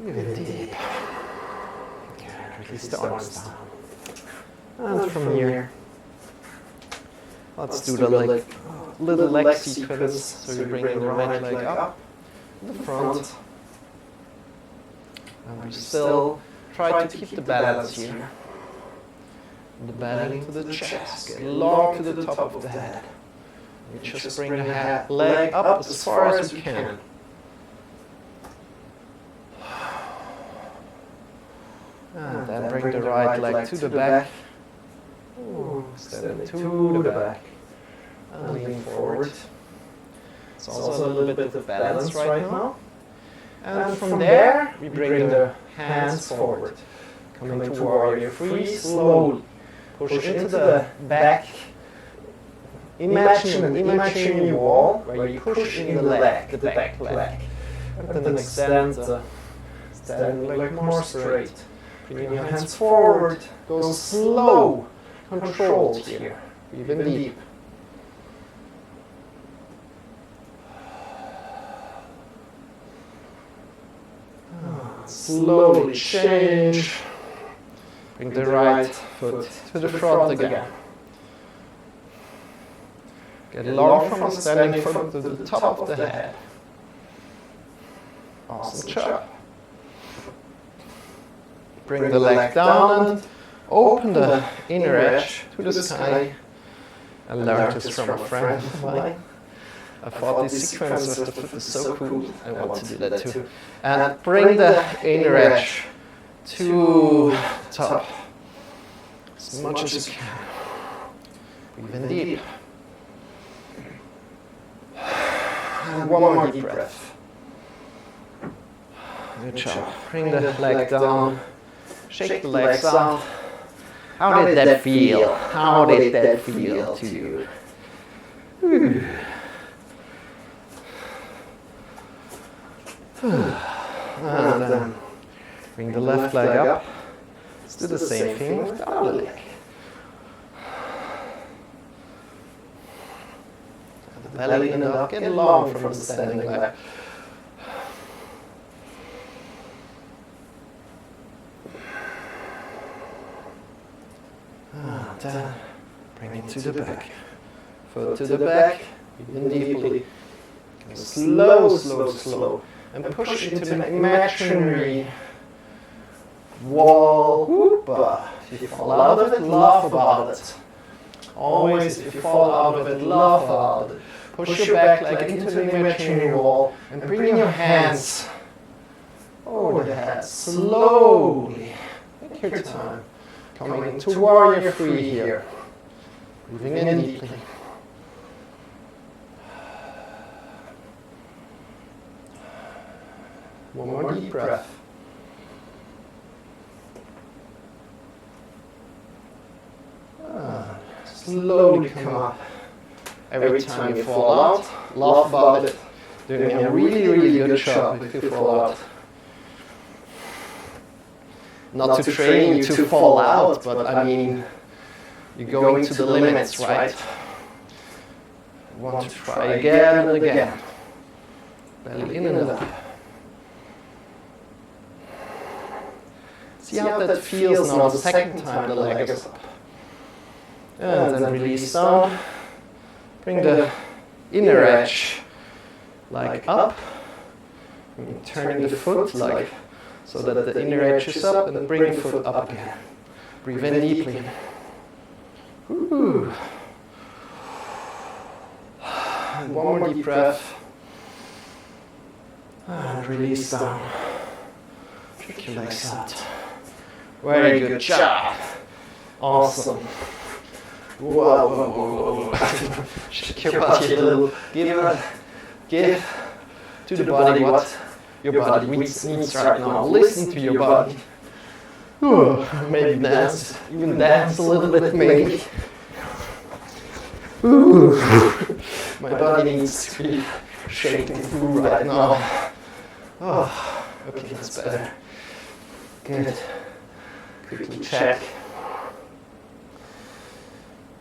Breathe in deep. Okay, release the arms down. And from here, let's do the little leg sequence. So you bring the right leg up in the front. And we still try to keep the balance here. The belly to the chest, get long to the top of the head. You just bring the leg up as far as you can. And then bring the right leg to the back. Extend it to the back. And lean forward. It's also a little bit of balance right now. And from there, we bring the hands forward. Coming to warrior three, slowly. Push into the back. Imagine an imaginary wall where you push in the leg, the back leg. And then extend the standing leg more straight. Bring your hands forward. Go slow, controlled here. Breathe in deep. Slowly change. Bring the right foot to the front again. Get long from the standing foot to the top of the head. Awesome job. Bring the leg down and open the inner edge to the sky. I learned this from a friend of mine. I thought this sequence with the foot is so cool. I want to do that too. And bring the inner edge to the top as much as you can. Breathe in deep. And one more deep breath. Good job. Bring the leg down. Shake the legs out. How did that feel? How did that feel to you? And then bring the left leg up. Let's do the same thing with the other leg. The belly and up, get long from the standing leg. And then bring it to the back. Foot to the back, even deeply. Slow, slow, slow. And push into the imaginary wall. Whoop-a. If you fall out of it, laugh about it. Always, if you fall out of it, laugh about it. Push your back leg into the imaginary wall and bring your hands over the head. Slowly. Take your time. Coming into warrior three here. Breathing in deeply. One more deep breath. Slowly come up. Every time you fall out, laugh about it. Doing a really, really good job if you fall out. Not to train you to fall out, but I mean, you're going to the limits, right? You want to try again and again. Belly in and up. See how that feels now the second time the leg is up. And then release down. Bring the inner edge like up. Turning the foot like so that the inner edge is up, and then bring the foot up again. Breathe in deeply. Ooh. And one more deep breath. And release down. Kick your legs out. Very good job. Awesome. Whoa, whoa, whoa, whoa. Shake your body a little. Give to the body what your body needs right now. Listen to your body. Ooh, maybe dance. Even dance a little bit, maybe. Ooh. My body needs to be shaking through right now. Oh, okay, that's better. Good. Quickly check.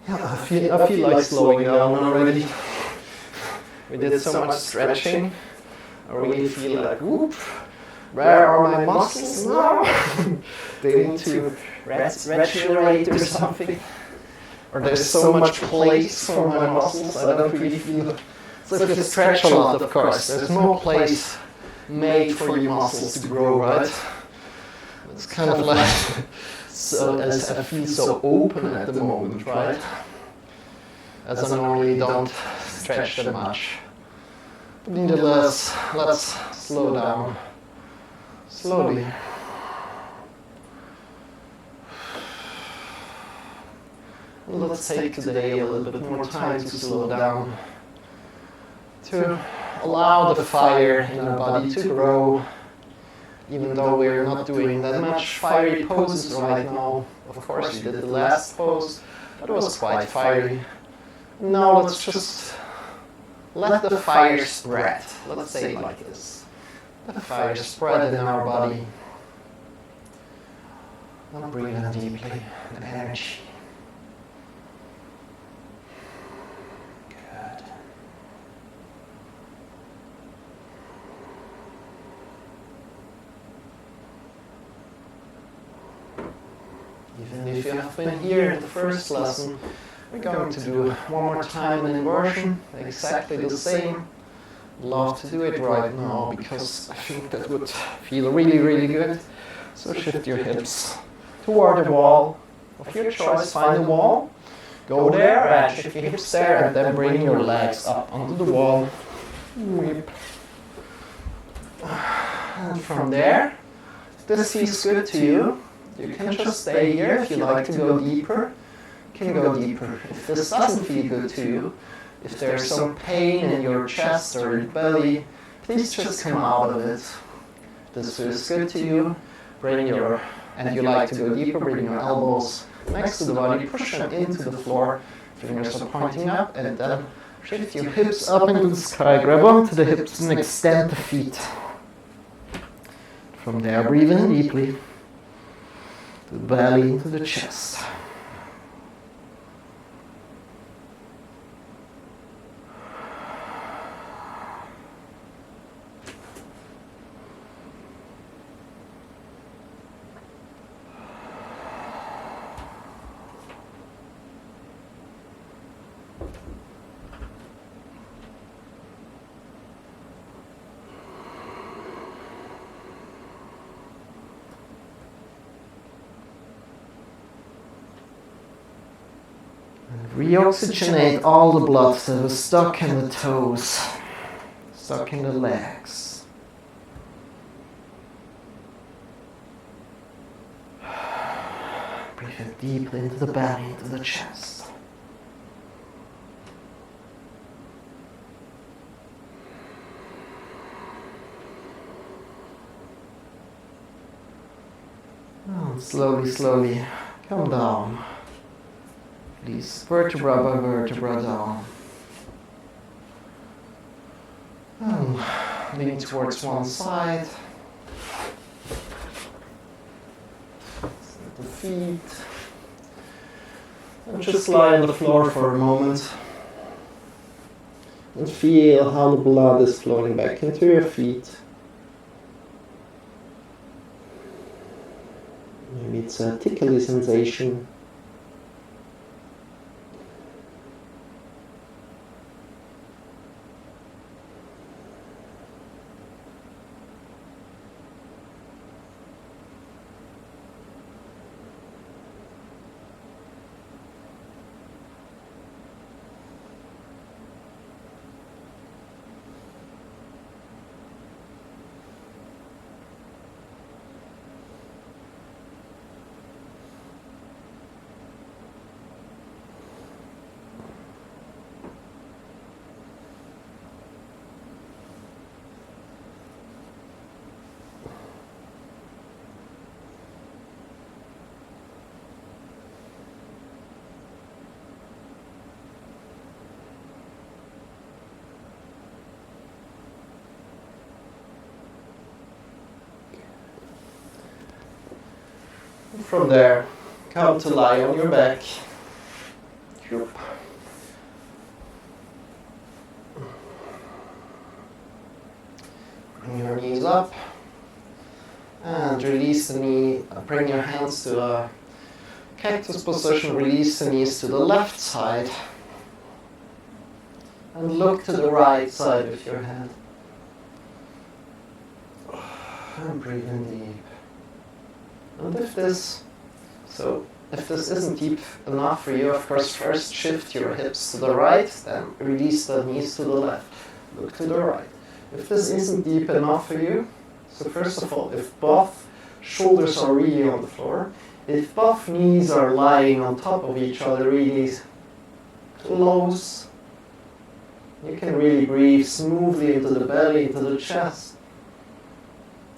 Yeah, I feel like slowing down already. We did so much stretching. I really feel like whoop. Where are my muscles now? They need to regenerate or something. Or there's so much place for my muscles, I don't really feel. So if you stretch a lot, of course, there's no place made for your muscles to grow, right? It's kind of like, so as I feel so open at the moment, right? As I normally don't stretch that much. But nevertheless, let's slow down. Slowly. Let's take today a little bit more time to slow down. To allow the fire in our body to grow. Even though we're not doing that much fiery poses right now. Of course, we did the last pose, but it was quite fiery. Now let's just let the fire spread. Let's say it like this. Let the fire spread in our body. Now breathe in deeply with energy. Good. Even if you have been here in the first lesson, we're going to do one more time an inversion, exactly the same. Love to do it right now because I think that would feel really, really good. So shift your hips toward the wall of your choice. Find a wall, go there and shift your hips there, and then bring your legs up onto the wall. Whip. And from there, if this feels good to you, you can just stay here. If you like to go deeper, you can go deeper. If this doesn't feel good to you, if there's some pain in your chest or your belly, please just come out of it. If this feels good to you, and you like to go deeper, bring your elbows next to the body, push them into the floor, fingers are pointing up, and then shift your hips up into the sky, grab onto the hips and extend the feet. From there, breathe in deeply, to the belly, into the chest. Reoxygenate all the blood that was stuck in the toes, stuck in the legs. Breathe in deeply into the belly, into the chest. And slowly, slowly come down. Please, vertebra by vertebra down. And lean towards one side. The feet. And just lie on the floor for a moment. And feel how the blood is flowing back into your feet. Maybe it's a tickly sensation. From there, come to lie on your back. Bring your knees up, And release the knee, bring your hands to a cactus position, release the knees to the left side. And look to the right side of your head. And breathe in deep. And if this isn't deep enough for you, of course, first shift your hips to the right, then release the knees to the left. Look to the right. If this isn't deep enough for you, so first of all, if both shoulders are really on the floor, if both knees are lying on top of each other really close, you can really breathe smoothly into the belly, into the chest.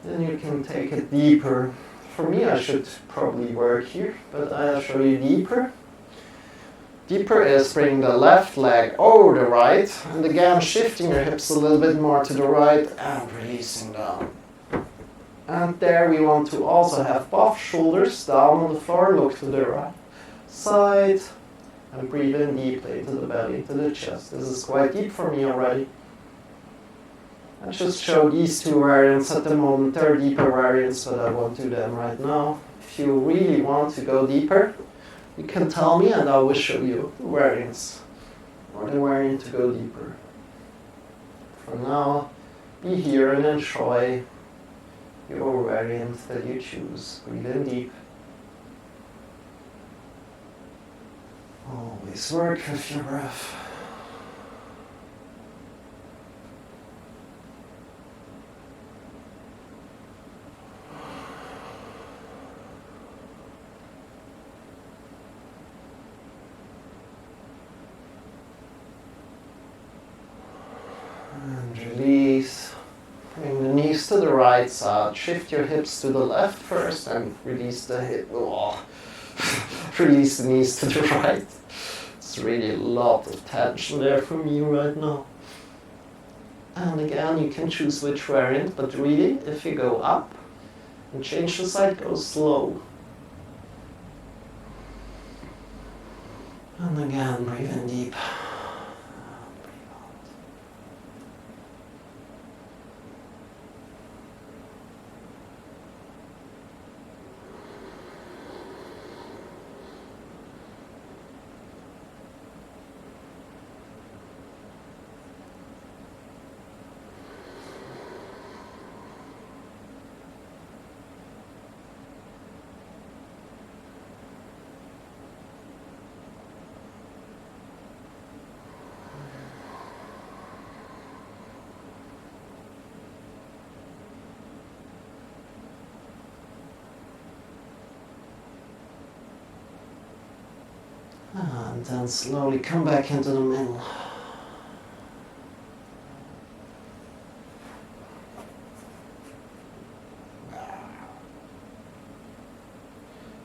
Then you can take it deeper. For me, I should probably work here, but I'll show you deeper. Deeper is bringing the left leg over the right, and again shifting your hips a little bit more to the right and releasing down. And there we want to also have both shoulders down on the floor, look to the right side, and breathe in deeply into the belly, into the chest. This is quite deep for me already. I just showed these two variants at the moment. There are deeper variants, but I won't do them right now. If you really want to go deeper, you can tell me and I will show you the variants, or the variant to go deeper. For now, be here and enjoy your variant that you choose. Breathe in deep. Always work with your breath. And release. Bring the knees to the right side. Shift your hips to the left first and release the hip. Oh. Release the knees to the right. It's really a lot of tension there for me right now. And again, you can choose which variant, but really, if you go up and change the side, go slow. And again, breathe in deep. And then slowly come back into the middle.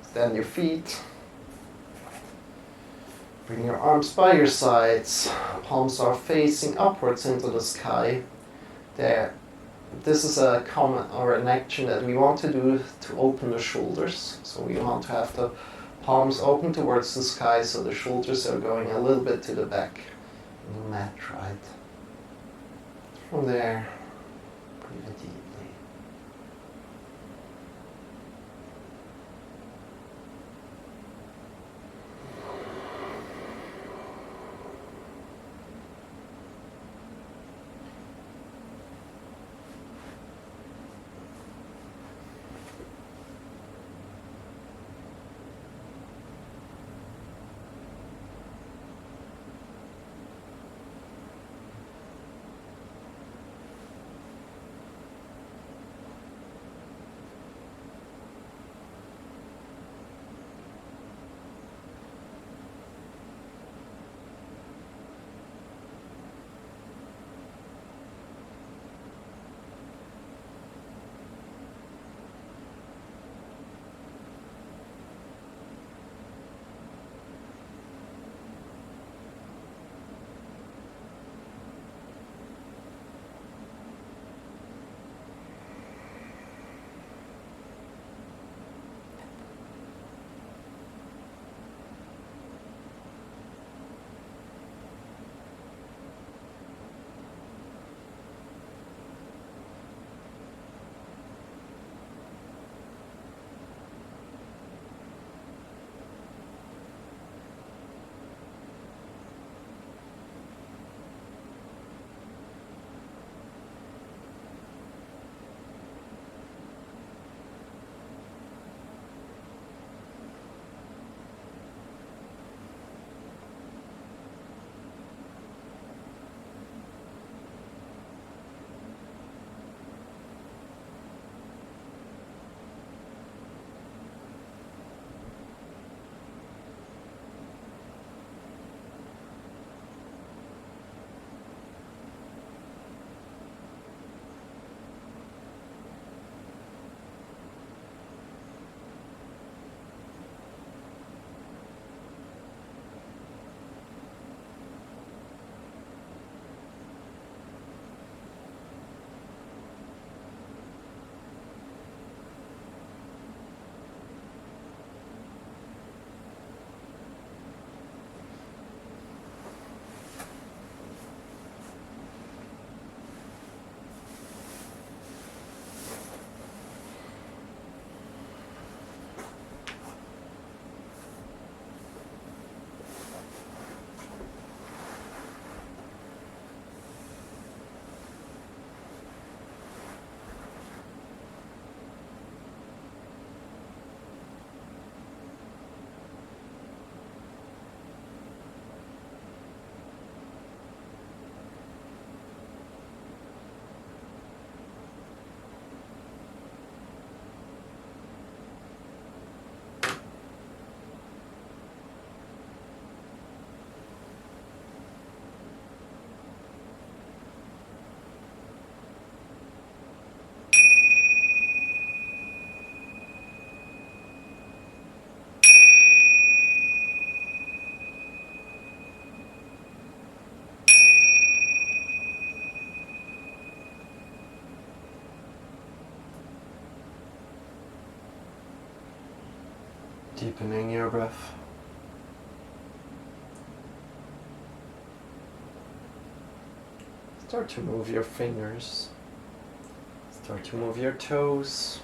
Stand your feet. Bring your arms by your sides. Palms are facing upwards into the sky. There. This is a comment or an action that we want to do to open the shoulders. So we want to have the palms open towards the sky, so the shoulders are going a little bit to the back of the mat, right? From there, breathe deeply. Deepening your breath. Start to move your fingers. Start to move your toes.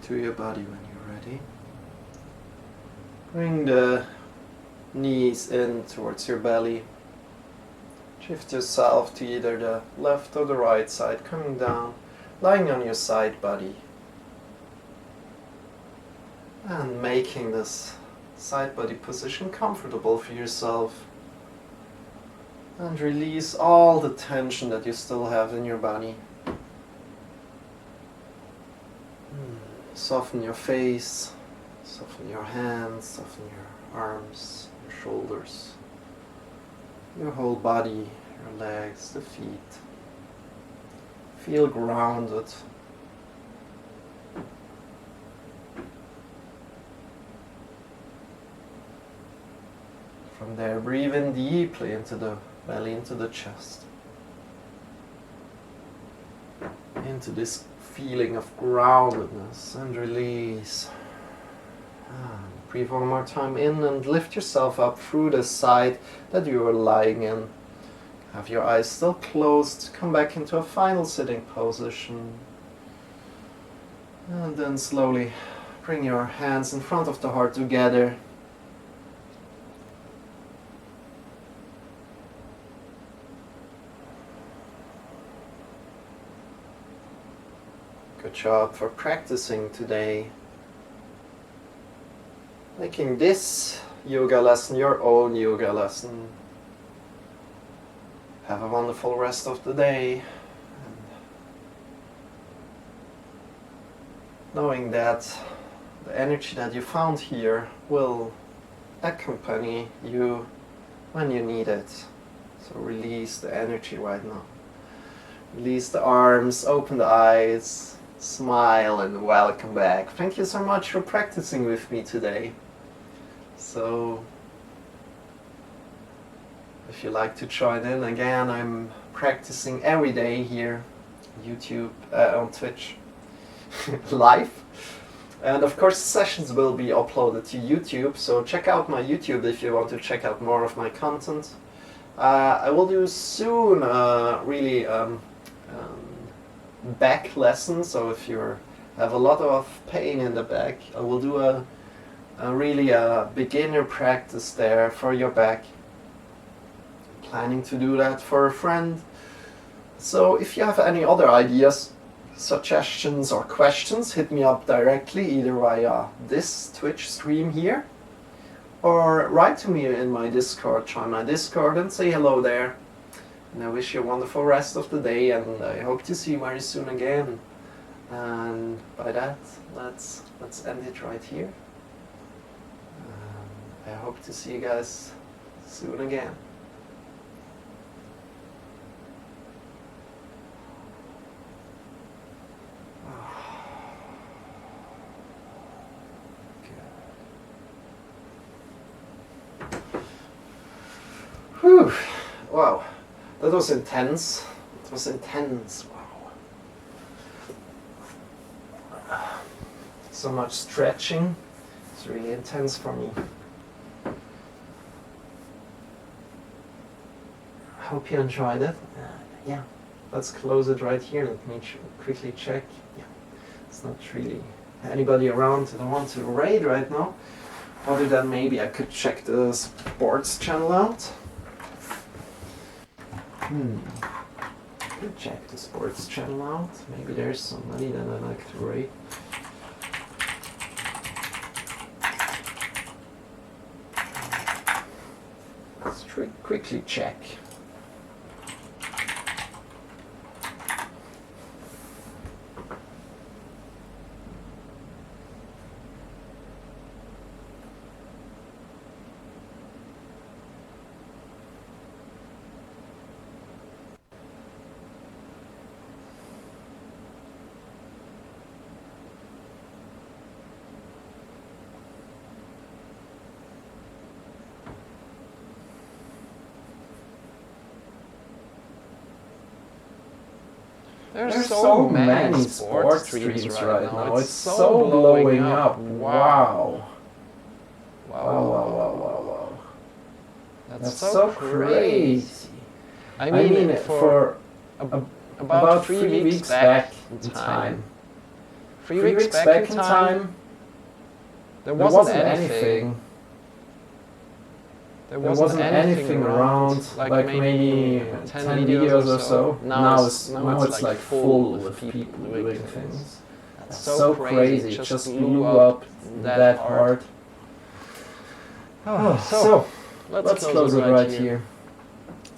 To your body when you're ready. Bring the knees in towards your belly. Shift yourself to either the left or the right side, coming down, lying on your side body. And making this side body position comfortable for yourself. And release all the tension that you still have in your body. Soften your face, soften your hands, soften your arms, your shoulders, your whole body, your legs, the feet. Feel grounded. From there, breathe in deeply into the belly, into the chest. Into this feeling of groundedness and release. And breathe one more time in and lift yourself up through the side that you are lying in. Have your eyes still closed. Come back into a final sitting position. And then slowly bring your hands in front of the heart together. Good job for practicing today. Making this yoga lesson your own yoga lesson. Have a wonderful rest of the day. And knowing that the energy that you found here will accompany you when you need it. So release the energy right now. Release the arms, open the eyes. Smile and welcome back. Thank you so much for practicing with me today. So, if you like to join in, again, I'm practicing every day here, YouTube, on Twitch, live. And of course, sessions will be uploaded to YouTube, so check out my YouTube if you want to check out more of my content. I will do soon, really, back lesson, so if you have a lot of pain in the back, I will do a really beginner practice there for your back. Planning to do that for a friend. So if you have any other ideas, suggestions or questions, hit me up directly either via this Twitch stream here or write to me in my Discord. Join my Discord and say hello there. And I wish you a wonderful rest of the day, and I hope to see you very soon again. And by that, let's end it right here. I hope to see you guys soon again. Whew. Wow. That was intense. It was intense. Wow. So much stretching. It's really intense for me. I hope you enjoyed it. Yeah. Let's close it right here. Let me quickly check. Yeah. It's not really anybody around. I don't want to raid right now. Other than maybe I could check the sports channel out. Could check the sports channel out. Maybe there's somebody that I like to rate. Let's quickly check. There's so many sports streams right now. It's so blowing up. Wow. Wow. That's so crazy. I mean, for about 3 weeks back in time, 3 weeks back in time, there wasn't anything. There wasn't anything around, like maybe 10 videos or so. Now it's like full of people doing things. That's so crazy. It just blew up that hard. So let's close it right here.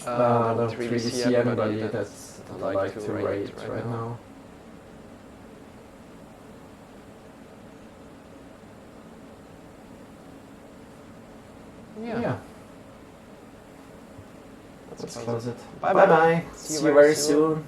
I don't really see anybody that's like to rate right now. Yeah. Let's close it. Bye bye. See you very soon.